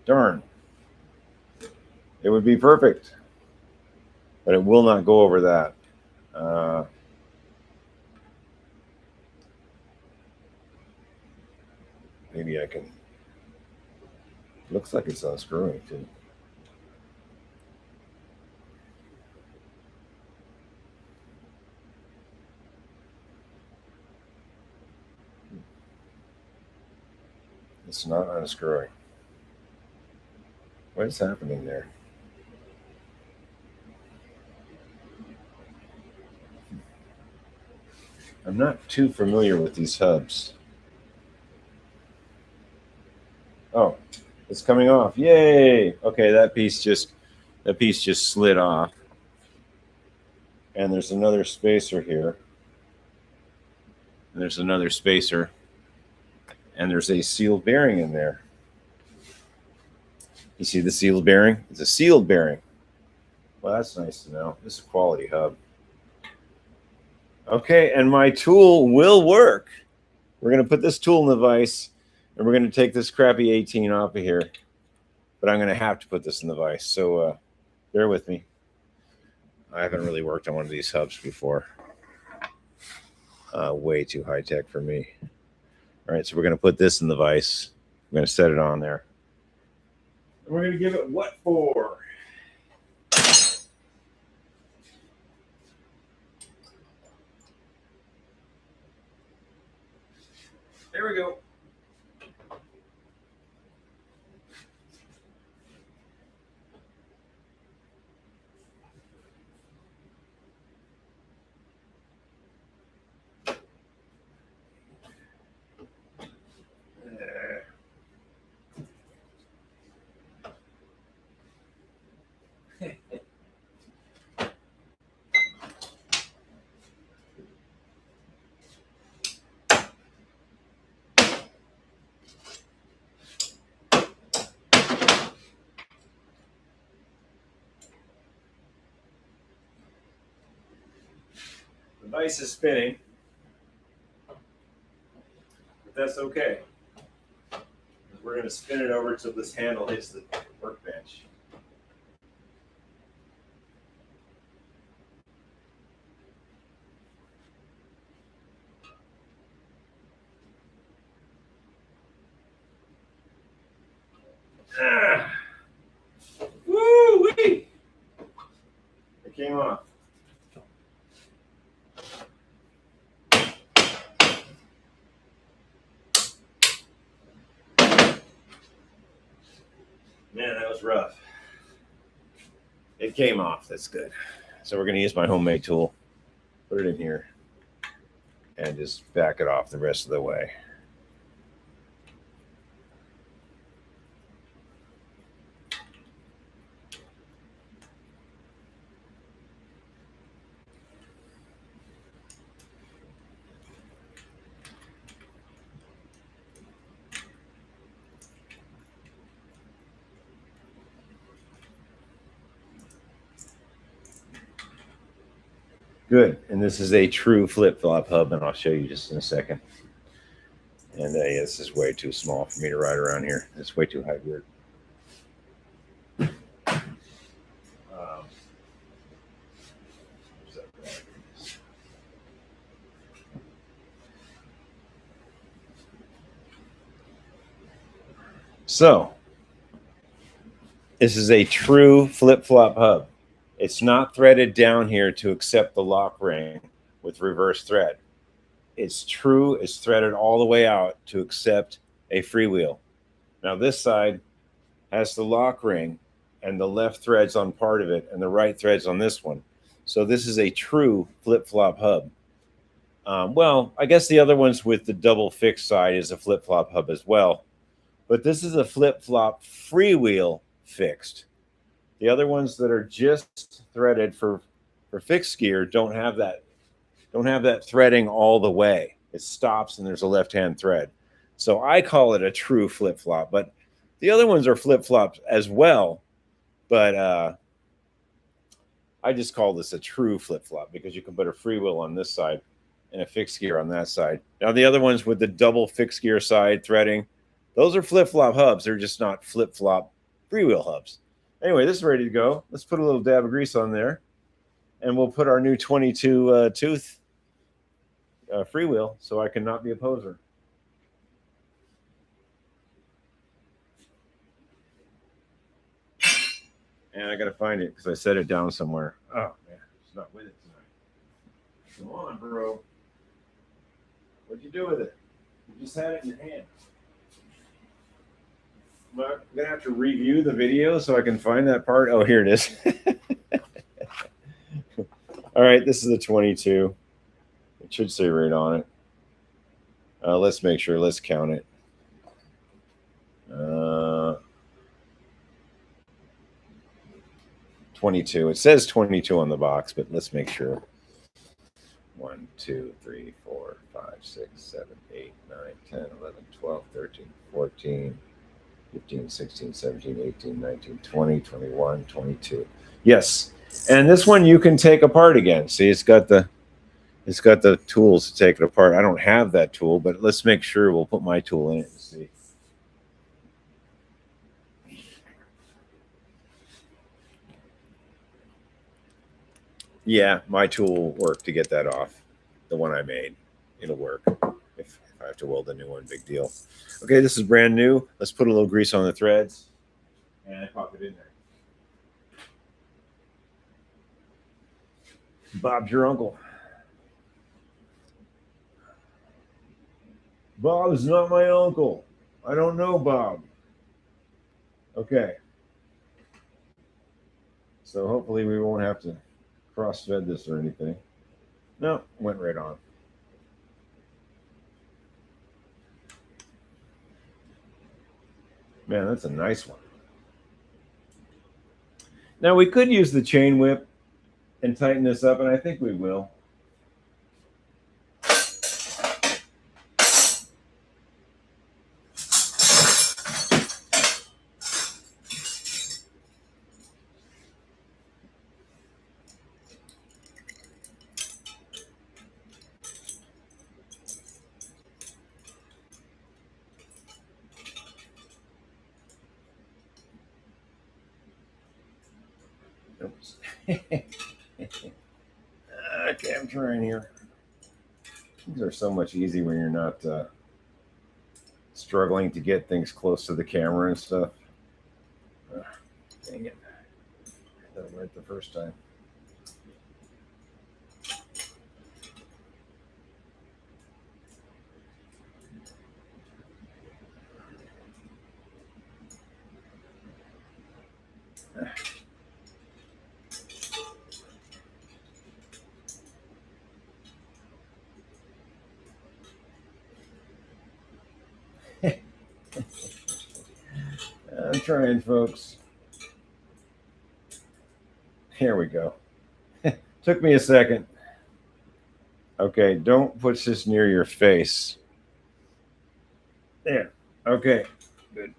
Darn. It would be perfect, but it will not go over that. Maybe I can. Looks like it's unscrewing too. It's not unscrewing. What is happening there? I'm not too familiar with these hubs. Oh, it's coming off. Yay! Okay, that piece just slid off. And there's another spacer here. And there's another spacer. And there's a sealed bearing in there. You see the sealed bearing? It's a sealed bearing. Well, that's nice to know. This is a quality hub. Okay, and my tool will work. We're going to put this tool in the vise, and we're going to take this crappy 18 off of here. But I'm going to have to put this in the vise, so bear with me. I haven't really worked on one of these hubs before. Way too high-tech for me. All right, so we're going to put this in the vise. We're going to set it on there. And we're going to give it what for? There we go. The vise is spinning, but that's okay. We're going to spin it over till this handle hits the workbench. Ah. Woo-wee! It came off. Man, that was rough. It came off. That's good. So we're going to use my homemade tool. Put it in here. And just back it off the rest of the way. Good. And this is a true flip-flop hub, and I'll show you just in a second. And yeah, this is way too small for me to ride around here. It's way too high geared. So, this is a true flip-flop hub. It's not threaded down here to accept the lock ring with reverse thread. It's true. It's threaded all the way out to accept a freewheel. Now this side has the lock ring and the left threads on part of it and the right threads on this one. So this is a true flip-flop hub. Well, I guess the other ones with the double fixed side is a flip-flop hub as well. But this is a flip-flop freewheel fixed. The other ones that are just threaded for fixed gear don't have that threading all the way. It stops and there's a left-hand thread. So I call it a true flip-flop, but the other ones are flip-flops as well. But I just call this a true flip-flop because you can put a freewheel on this side and a fixed gear on that side. Now the other ones with the double fixed gear side threading, those are flip-flop hubs. They're just not flip-flop freewheel hubs. Anyway, this is ready to go. Let's put a little dab of grease on there, and we'll put our new 22 tooth freewheel so I can not be a poser. And I got to find it because I set it down somewhere. Oh, man, it's not with it tonight. Come on, bro. What'd you do with it? You just had it in your hand. I'm going to have to review the video so I can find that part. Oh, here it is. All right, this is a 22. It should say right on it. Let's make sure. Let's count it. 22. It says 22 on the box, but let's make sure. 1, 2, 3, 4, 5, 6, 7, 8, 9, 10, 11, 12, 13, 14, 15, 16, 17, 18, 19, 20, 21, 22. Yes. And this one you can take apart again. See, it's got the tools to take it apart. I don't have that tool, but let's make sure. We'll put my tool in it and see. Yeah, my tool will work to get that off. The one I made, it'll work. If I have to weld a new one, big deal. Okay, this is brand new. Let's put a little grease on the threads and pop it in there. Bob's your uncle. Bob is not my uncle. I don't know Bob. Okay. So hopefully we won't have to cross-fed this or anything. No, went right on. Man, that's a nice one. Now we could use the chain whip and tighten this up, and I think we will. Oops. Okay, I'm trying here. These are so much easier when you're not struggling to get things close to the camera and stuff. Dang it. I got it right the first time. I'm trying, folks. Here we go. Took me a second. Okay, don't put this near your face. There. Okay, good.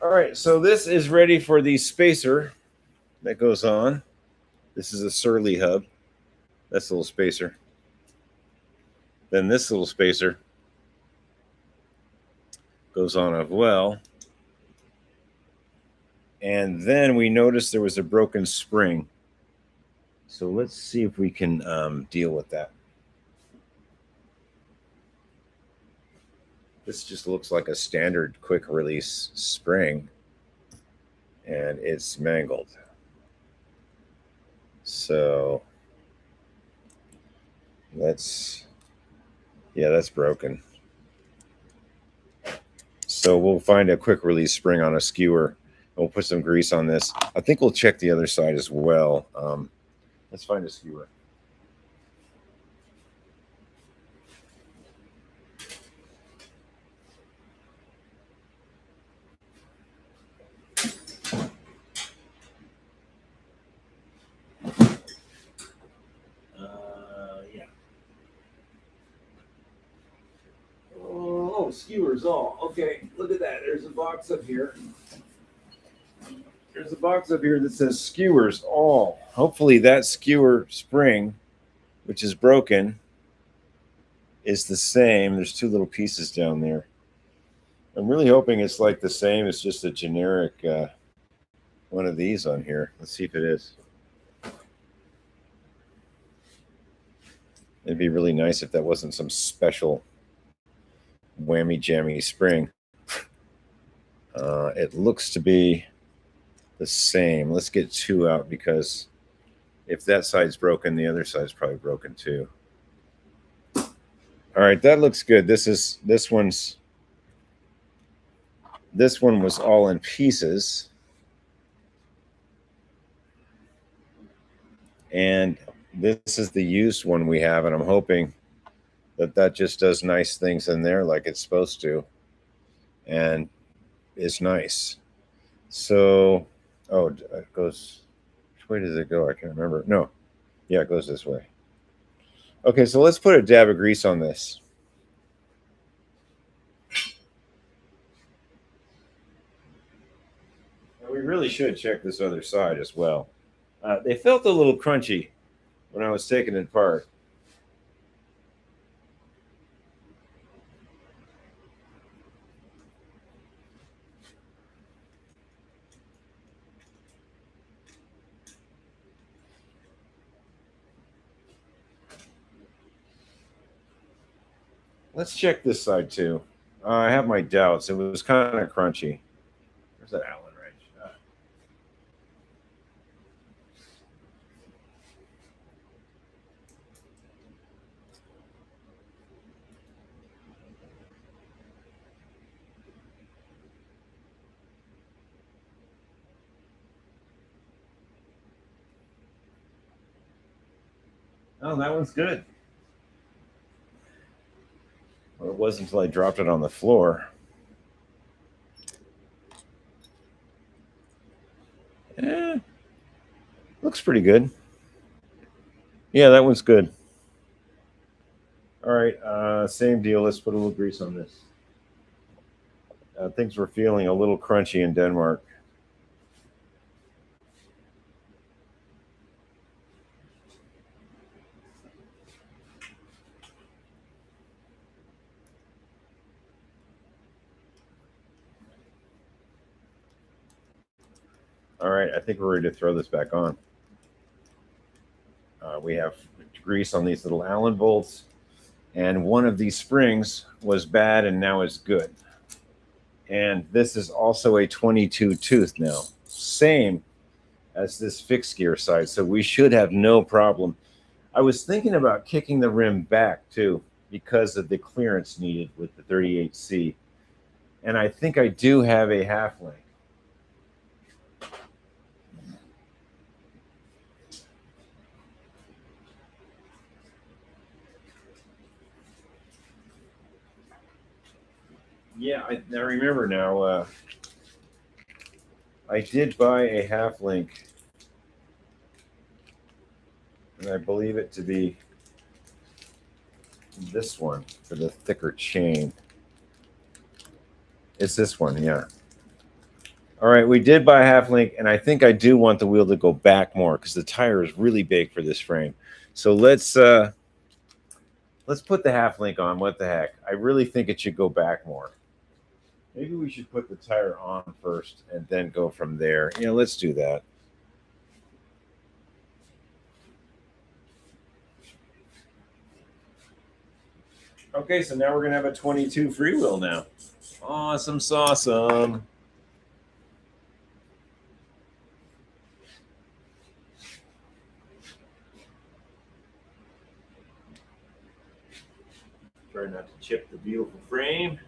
All right, so this is ready for the spacer that goes on. This is a Surly hub. That's a little spacer. Then this little spacer goes on as well. And then we noticed there was a broken spring. So let's see if we can deal with that. This just looks like a standard quick release spring, and it's mangled. So that's broken. So we'll find a quick release spring on a skewer. We'll put some grease on this. I think we'll check the other side as well. Let's find a skewer. Oh, skewers all. Okay, look at that. There's a box up here. There's a box up here that says skewers all. Hopefully that skewer spring, which is broken, is the same. There's two little pieces down there. I'm really hoping it's like the same. It's just a generic one of these on here. Let's see if it is. It'd be really nice if that wasn't some special whammy jammy spring. It looks to be the same. Let's get two out because if that side's broken, the other side's probably broken too. All right, that looks good. This one was all in pieces. And this is the used one we have, and I'm hoping that just does nice things in there like it's supposed to and is nice. So, oh, it goes, which way does it go? I can't remember. No, yeah, it goes this way. Okay, so let's put a dab of grease on this. And we really should check this other side as well. They felt a little crunchy when I was taking it apart. Let's check this side too. I have my doubts. It was kind of crunchy. Where's that Allen wrench? Oh, that one's good. Well, it wasn't until I dropped it on the floor. Eh, looks pretty good. Yeah, that one's good. All right, same deal. Let's put a little grease on this. Things were feeling a little crunchy in Denmark. All right, I think we're ready to throw this back on. We have grease on these little Allen bolts, and one of these springs was bad and now it's good. And this is also a 22 tooth now, same as this fixed gear side, so we should have no problem. I was thinking about kicking the rim back too because of the clearance needed with the 38C, and I think I do have a half link. Yeah, I remember now. I did buy a half link, and I believe it to be this one for the thicker chain. It's this one, yeah. All right, we did buy a half link, and I think I do want the wheel to go back more because the tire is really big for this frame. So let's put the half link on. What the heck? I really think it should go back more. Maybe we should put the tire on first and then go from there. Yeah, let's do that. Okay, so now we're going to have a 22 freewheel now. Awesome, awesome. Try not to chip the beautiful frame.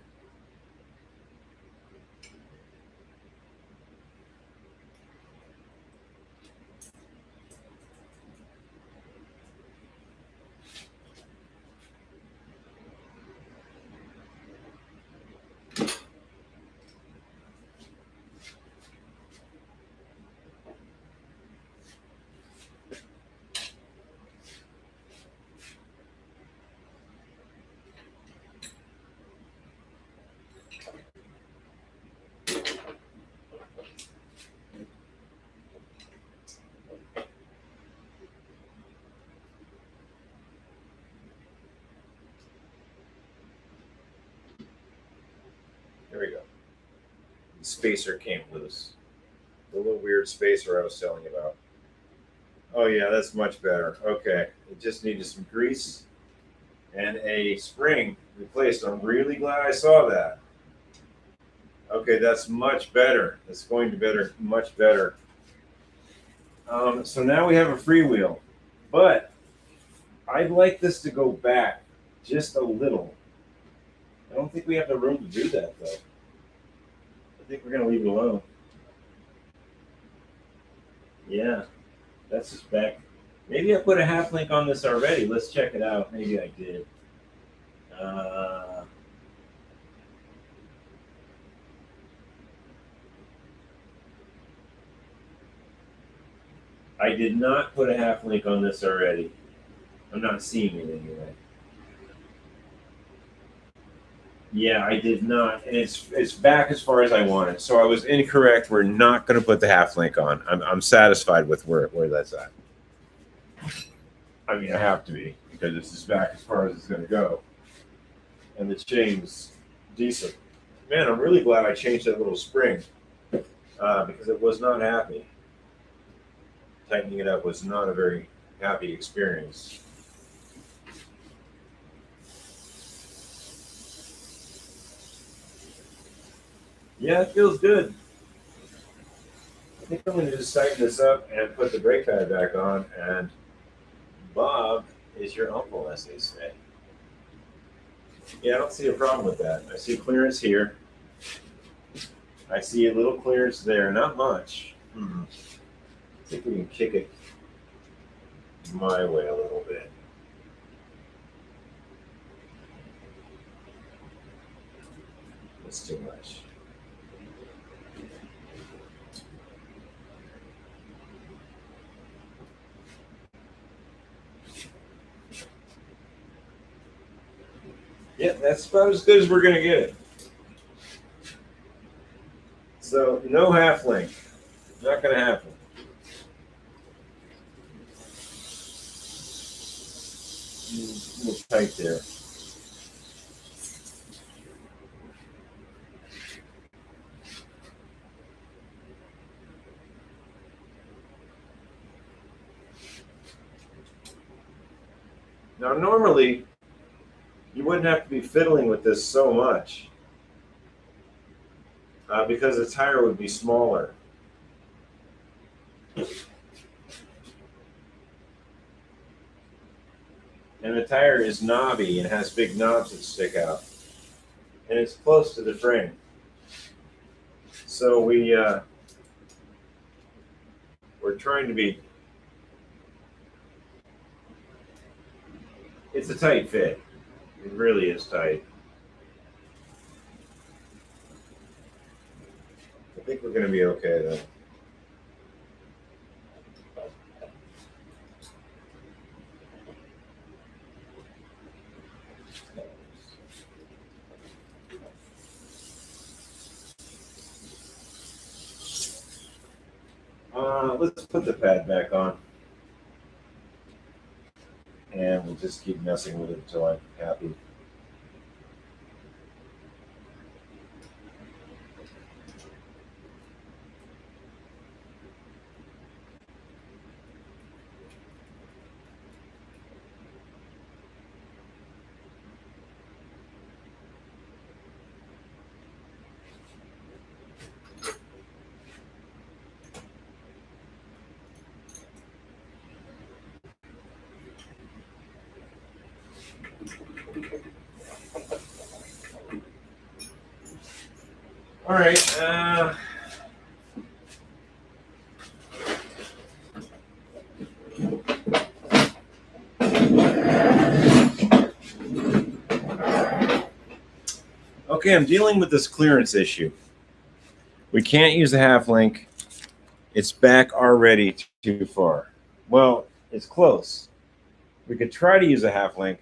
There we go. The spacer came loose. The little weird spacer I was telling you about. Oh yeah, that's much better. Okay, it just needed some grease and a spring replaced. I'm really glad I saw that. Okay, that's much better. That's going to better, much better. So now we have a freewheel, but I'd like this to go back just a little. I don't think we have the room to do that though. I think we're gonna leave it alone. Yeah, that's just back. Maybe I put a half link on this already. Let's check it out. Maybe I did. Uh, I did not put a half link on this already. I'm not seeing it anyway. Yeah, I did not, and it's back as far as I want it. So I was incorrect. We're not going to put the half link on. I'm satisfied with where that's at. I mean, I have to be because this is back as far as it's going to go, and the chain's decent. Man, I'm really glad I changed that little spring because it was not happy. Tightening it up was not a very happy experience. Yeah, it feels good. I think I'm going to just tighten this up and put the brake pad back on. And Bob is your uncle, as they say. Yeah, I don't see a problem with that. I see clearance here. I see a little clearance there, not much. I think we can kick it my way a little bit. That's too much. Yeah, that's about as good as we're going to get it. So, no half link. Not going to happen. A little tight there. Now, normally, you wouldn't have to be fiddling with this so much because the tire would be smaller. And the tire is knobby and has big knobs that stick out. And it's close to the frame. So we're trying to be, it's a tight fit. It really is tight. I think we're going to be okay though. Let's put the pad back on. And we'll just keep messing with it until I'm happy. All right. Okay, I'm dealing with this clearance issue. We can't use the half link. It's back already too far. Well, it's close. We could try to use a half link.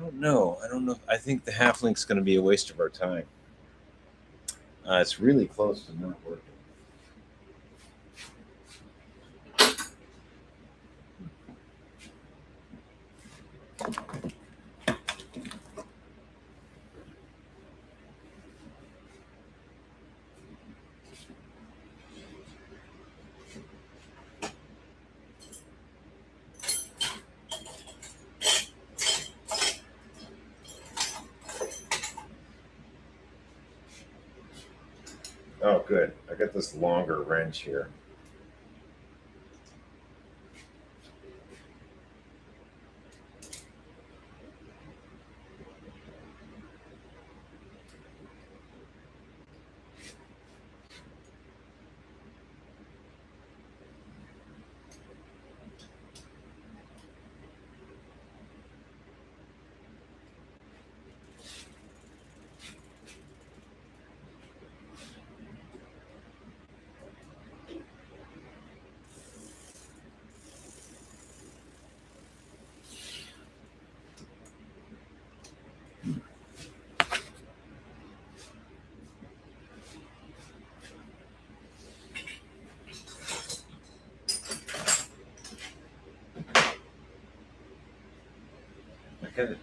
don't know. I don't know. I think the half link's going to be a waste of our time. It's really close to not working. Oh, good. I got this longer wrench here.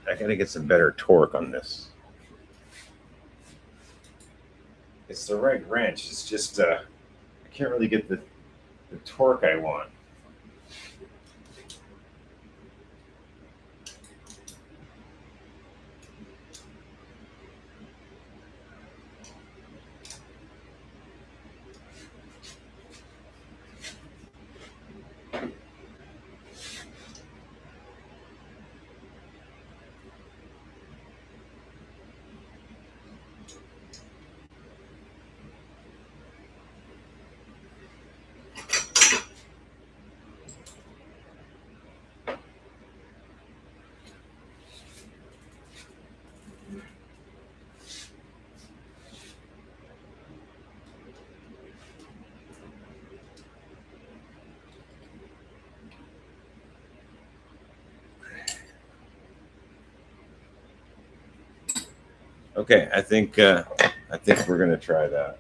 I gotta get some better torque on this. It's the right wrench. It's just I can't really get the torque I want. Okay, I think we're gonna try that.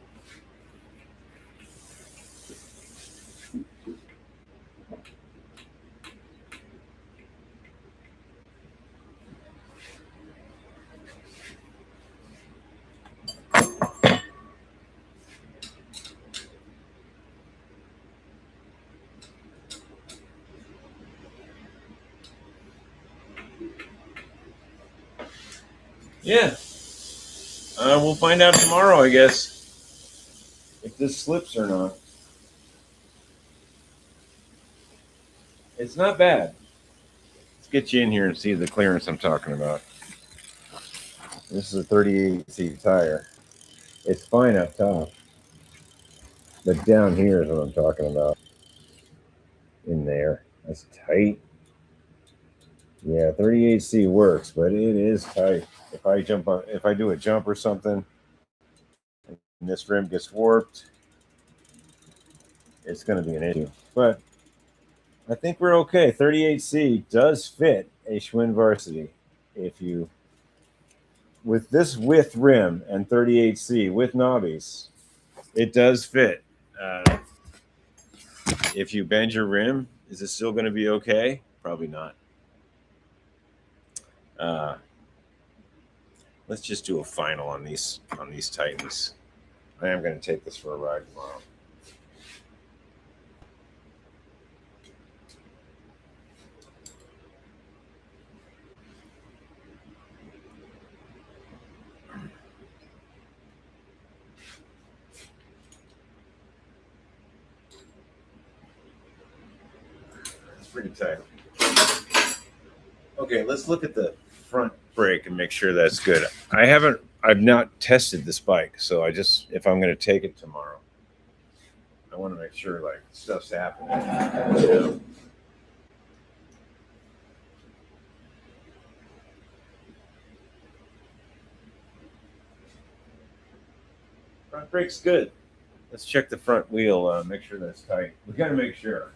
Yeah, we'll find out tomorrow, I guess, if this slips or not. It's not bad. Let's get you in here and see the clearance I'm talking about. This is a 38C tire. It's fine up top, but down here is what I'm talking about. In there, that's tight. Yeah, 38C works, but it is tight. If I do a jump or something, and this rim gets warped, it's going to be an issue. But I think we're okay. 38C does fit a Schwinn Varsity. If you, with this width rim and 38C with knobbies, it does fit. If you bend your rim, is it still going to be okay? Probably not. Let's just do a final on these Titans. I am going to take this for a ride tomorrow. It's pretty tight. Okay, let's look at the front brake and make sure that's good. I've not tested this bike, so if I'm going to take it tomorrow, I want to make sure like stuff's happening. You know? Front brake's good. Let's check the front wheel, make sure that's tight. We got to make sure.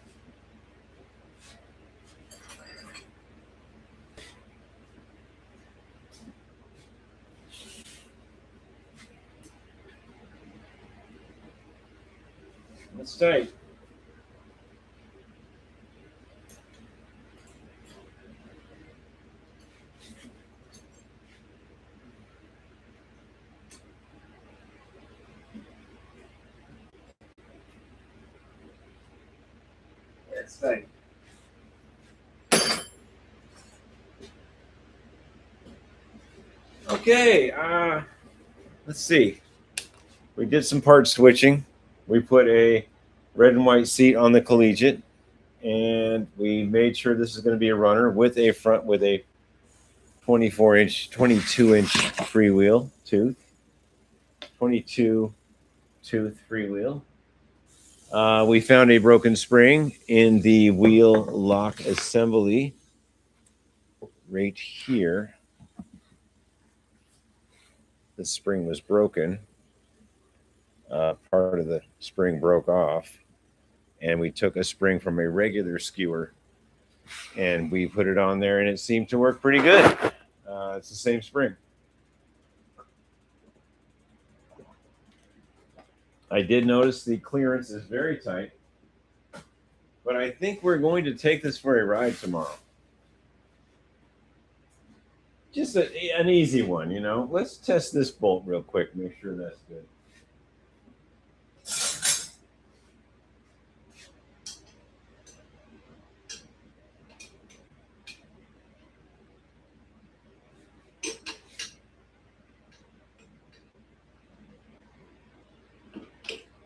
That's tight. That's tight. Okay, let's see. We did some part switching. We put a red and white seat on the Collegiate, and we made sure this is going to be a runner with a 22-inch freewheel tooth, 22 tooth freewheel. We found a broken spring in the wheel lock assembly right here. The spring was broken. Part of the spring broke off, and we took a spring from a regular skewer and we put it on there, and it seemed to work pretty good. It's the same spring. I did notice the clearance is very tight, but I think we're going to take this for a ride tomorrow. Just an easy one, you know. Let's test this bolt real quick, make sure that's good.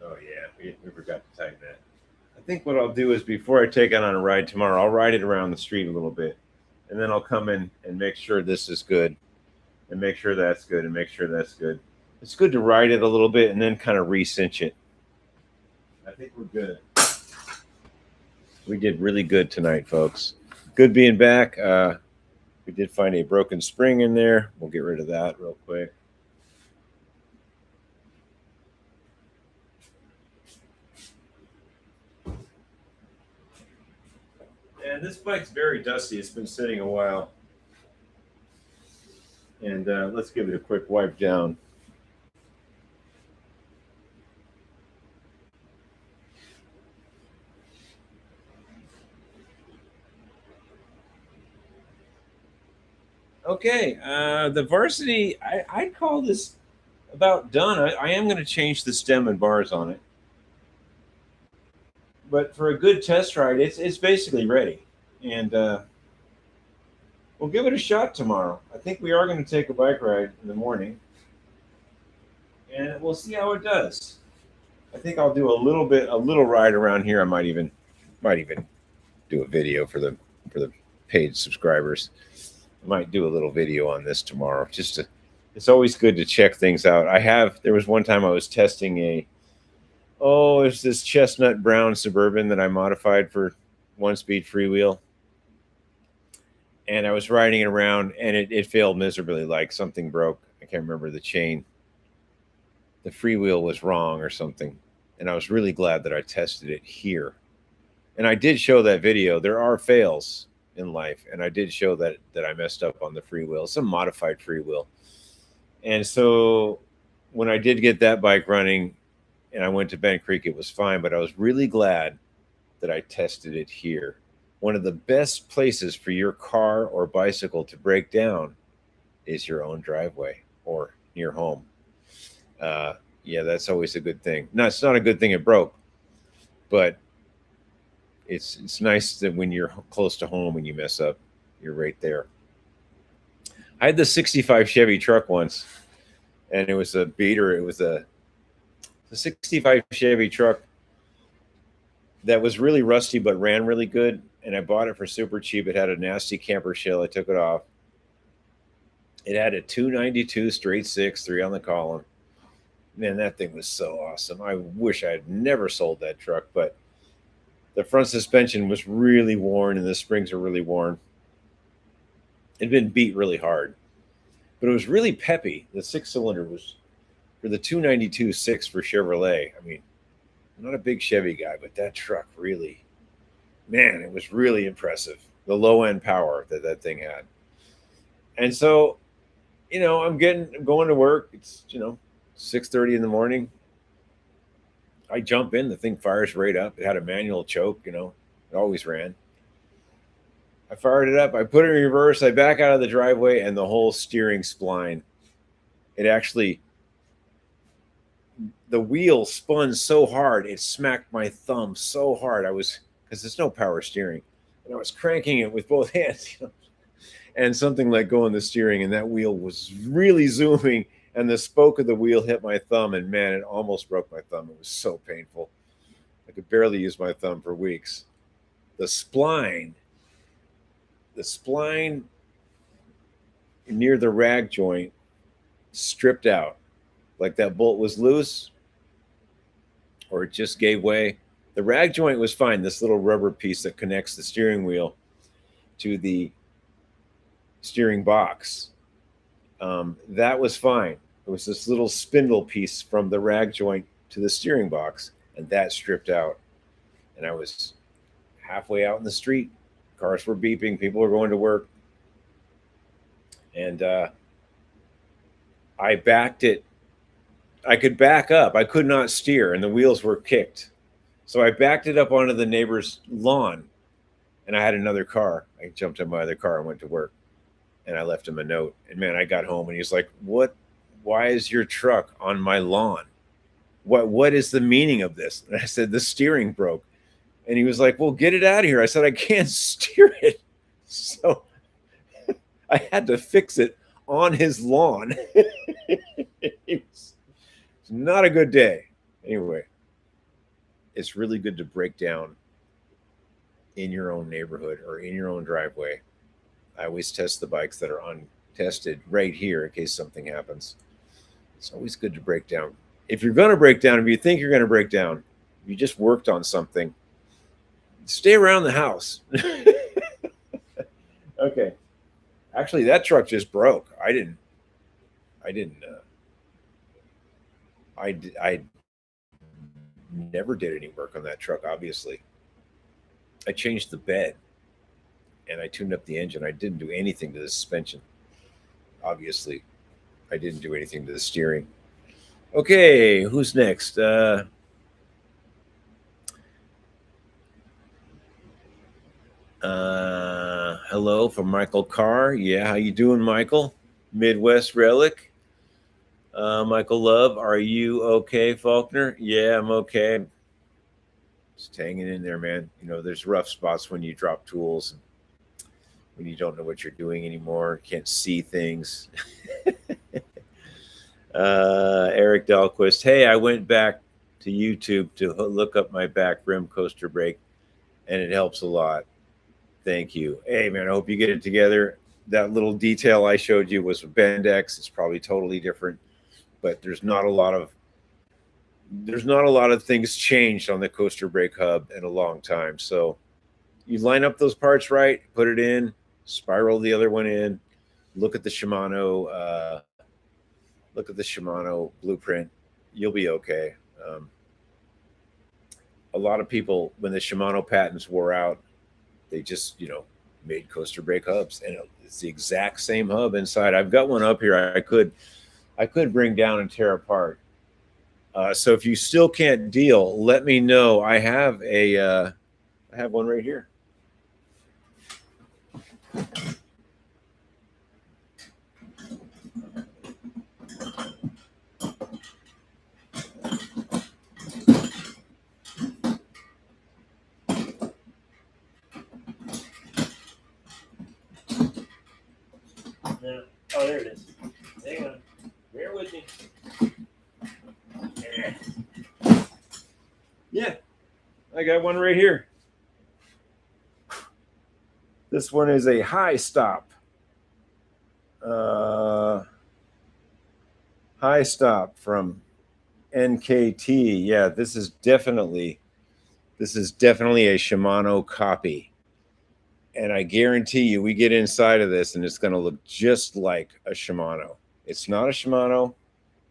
Oh yeah, we forgot to tighten that. I think what I'll do is before I take it on a ride tomorrow, I'll ride it around the street a little bit, and then I'll come in and make sure this is good, and make sure that's good, and make sure that's good. It's good to ride it a little bit and then kind of re-cinch it. I think we're good. We did really good tonight, folks. Good being back. We did find a broken spring in there. We'll get rid of that real quick. And this bike's very dusty. It's been sitting a while. And let's give it a quick wipe down. Okay, the Varsity, I'd call this about done. I am going to change the stem and bars on it. But for a good test ride, it's basically ready. And we'll give it a shot tomorrow. I think we are going to take a bike ride in the morning. And we'll see how it does. I think I'll do a little ride around here. I might even do a video for the paid subscribers. I might do a little video on this tomorrow. It's always good to check things out. There was one time I was testing it's this chestnut brown Suburban that I modified for 1-speed freewheel. And I was riding it around, and it failed miserably. Like something broke. I can't remember the chain. The freewheel was wrong or something. And I was really glad that I tested it here. And I did show that video. There are fails in life, and I did show that I messed up on the freewheel, some modified freewheel. And so when I did get that bike running and I went to Bent Creek, it was fine, but I was really glad that I tested it here. One of the best places for your car or bicycle to break down is your own driveway or near home. Yeah, that's always a good thing. No, it's not a good thing it broke, but it's nice that when you're close to home and you mess up, you're right there. I had the 65 Chevy truck once, and it was a beater. It was a 65 Chevy truck that was really rusty but ran really good, and I bought it for super cheap. It had a nasty camper shell. I took it off. It had a 292 straight 6, 3 on the column. Man, that thing was so awesome. I wish I had never sold that truck, but the front suspension was really worn and the springs are really worn. It'd been beat really hard, but it was really peppy. The 6-cylinder was for the 292 6 for Chevrolet. I mean, I'm not a big Chevy guy, but that truck really, man, it was really impressive. The low end power that thing had. And so, I'm going to work. It's, 6:30 in the morning. I jump in, the thing fires right up. It had a manual choke, you know, it always ran. I fired it up. I put it in reverse. I back out of the driveway, and the whole steering spline, it actually, the wheel spun so hard, it smacked my thumb so hard. I was, because there's no power steering, and I was cranking it with both hands, you know, and something let go on the steering, and that wheel was really zooming, and the spoke of the wheel hit my thumb, and man, it almost broke my thumb. It was so painful. I could barely use my thumb for weeks. The spline, the spline near the rag joint stripped out. Like that bolt was loose or it just gave way. The rag joint was fine, this little rubber piece that connects the steering wheel to the steering box. That was fine. It was this little spindle piece from the rag joint to the steering box, and that stripped out. And I was halfway out in the street. Cars were beeping, people were going to work. And I backed it. I could back up. I could not steer, and the wheels were kicked. So I backed it up onto the neighbor's lawn, and I had another car. I jumped in my other car and went to work, and I left him a note. And man, I got home, and he's like, "What? Why is your truck on my lawn? What is the meaning of this?" And I said, "The steering broke." And he was like, "Well, get it out of here." I said, "I can't steer it." So I had to fix it on his lawn. It's not a good day. Anyway, it's really good to break down in your own neighborhood or in your own driveway. I always test the bikes that are untested right here in case something happens. It's always good to break down. If you're going to break down, if you think you're going to break down, you just worked on something, stay around the house. Okay. Actually, that truck just broke. I never did any work on that truck, obviously. I changed the bed and I tuned up the engine. I didn't do anything to the suspension. Obviously, I didn't do anything to the steering. Okay, who's next? Hello from Michael Carr. Yeah, how you doing, Michael? Midwest Relic. Michael Love, are you okay, Faulkner? Yeah, I'm okay. Just hanging in there, man. You know, there's rough spots when you drop tools, and when you don't know what you're doing anymore, can't see things. Eric Dahlquist, hey, I went back to YouTube to look up my back rim coaster brake, and it helps a lot. Thank you. Hey, man, I hope you get it together. That little detail I showed you was with Bendix. It's probably totally different, but there's not a lot of things changed on the coaster brake hub in a long time. So you line up those parts right, put it in, spiral the other one in, look at the Shimano blueprint. You'll be okay. A lot of people, when the Shimano patents wore out, they just, made coaster brake hubs, and it's the exact same hub inside. I've got one up here. I could bring down and tear apart. So if you still can't deal, let me know. I have one right here. Oh, there it is. Hang on. Bear with me. Yeah, I got one right here. This one is a high stop. High stop from NKT. Yeah, this is definitely a Shimano copy. And I guarantee you, we get inside of this and it's going to look just like a Shimano. It's not a Shimano.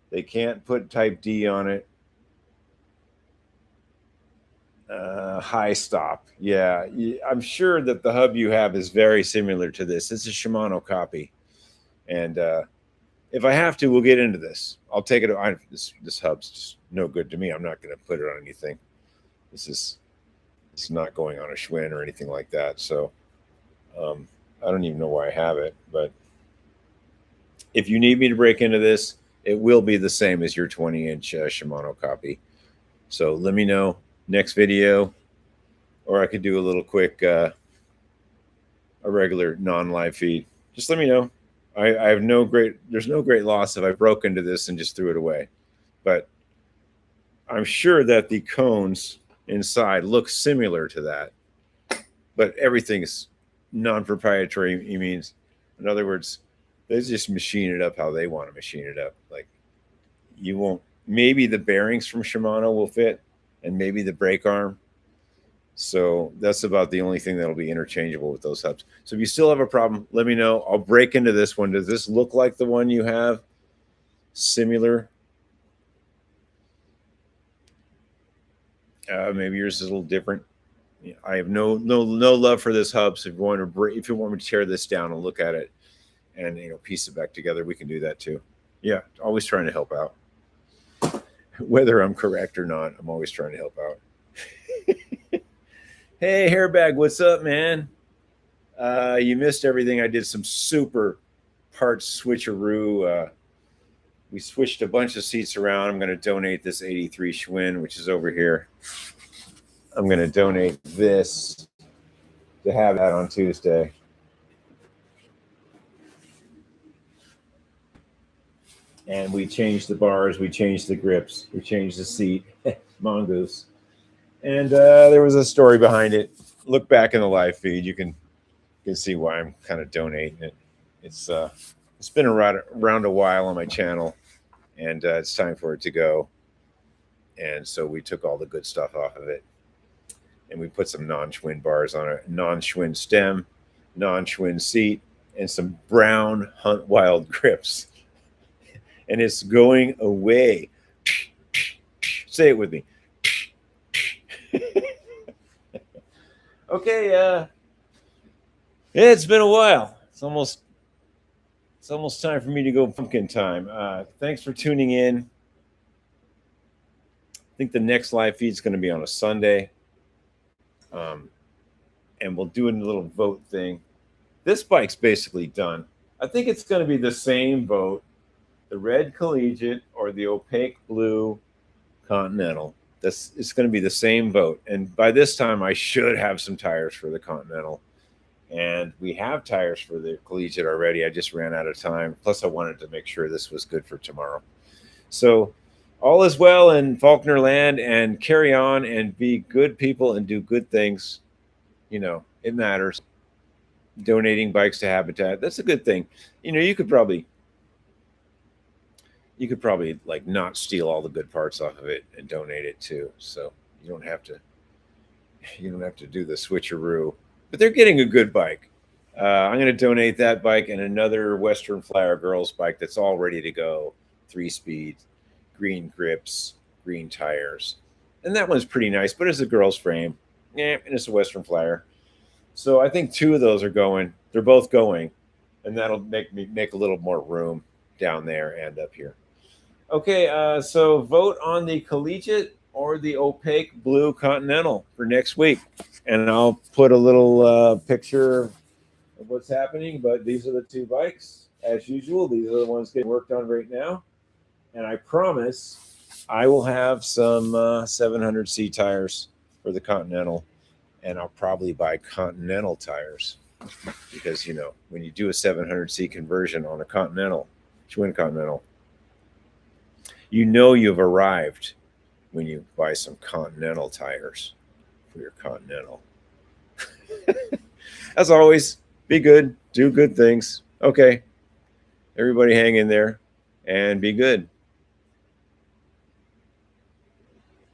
They can't put Type D on it. High stop. Yeah, I'm sure that the hub you have is very similar to this. It's a Shimano copy. And if I have to, we'll get into this. I'll take it. This hub's just no good to me. I'm not going to put it on anything. It's not going on a Schwinn or anything like that. So I don't even know why I have it. But if you need me to break into this, it will be the same as your 20-inch Shimano copy. So let me know next video, or I could do a little quick, a regular non-live feed. Just let me know. I have there's no great loss if I broke into this and just threw it away. But I'm sure that the cones inside look similar to that. But everything is non-proprietary. It means, in other words, they just machine it up how they want to machine it up. Like, you won't, maybe the bearings from Shimano will fit, and maybe the brake arm. So that's about the only thing that'll be interchangeable with those hubs. So if you still have a problem, let me know. I'll break into this one. Does this look like the one you have? Similar? Maybe yours is a little different. I have no love for this hub. So if you want me to tear this down and look at it and piece it back together, we can do that too. Yeah, always trying to help out. Whether I'm correct or not, I'm always trying to help out. Hey, Hairbag, what's up, man? You missed everything. I did some super parts switcheroo. We switched a bunch of seats around. I'm going to donate this 83 Schwinn, which is over here. I'm going to donate this to have that on Tuesday. And we changed the bars, we changed the grips, we changed the seat. Mongoose. And there was a story behind it. Look back in the live feed. You can see why I'm kind of donating it. It's been around a while on my channel, and it's time for it to go. And so we took all the good stuff off of it, and we put some non-Schwinn bars on it, non-Schwinn stem, non-Schwinn seat, and some brown Hunt Wild grips. And it's going away. Say it with me. Okay, it's been a while. It's almost time for me to go pumpkin time. Thanks for tuning in. I think the next live feed is going to be on a Sunday. And we'll do a little vote thing. This bike's basically done. I think it's going to be the same vote, the red collegiate or the opaque blue Continental. It's going to be the same vote. And by this time, I should have some tires for the Continental. And we have tires for the collegiate already. I just ran out of time. Plus, I wanted to make sure this was good for tomorrow. So all is well in Faulkner land, and carry on and be good people and do good things. It matters. Donating bikes to Habitat, that's a good thing. You could probably like not steal all the good parts off of it and donate it too. So you don't have to do the switcheroo, but they're getting a good bike. I'm going to donate that bike and another Western Flyer Girls bike that's all ready to go. 3-speed, green grips, green tires. And that one's pretty nice, but it's a girl's frame. And it's a Western Flyer. So I think 2 of those are going. They're both going. And that'll make a little more room down there and up here. Okay, so vote on the collegiate or the opaque blue Continental for next week. And I'll put a little picture of what's happening. But these are the 2 bikes. As usual, these are the ones getting worked on right now. And I promise I will have some 700C tires for the Continental. And I'll probably buy Continental tires. Because, when you do a 700C conversion on a Continental, Schwinn Continental, you've arrived when you buy some Continental tires for your Continental. As always, be good, do good things. Okay, everybody hang in there and be good.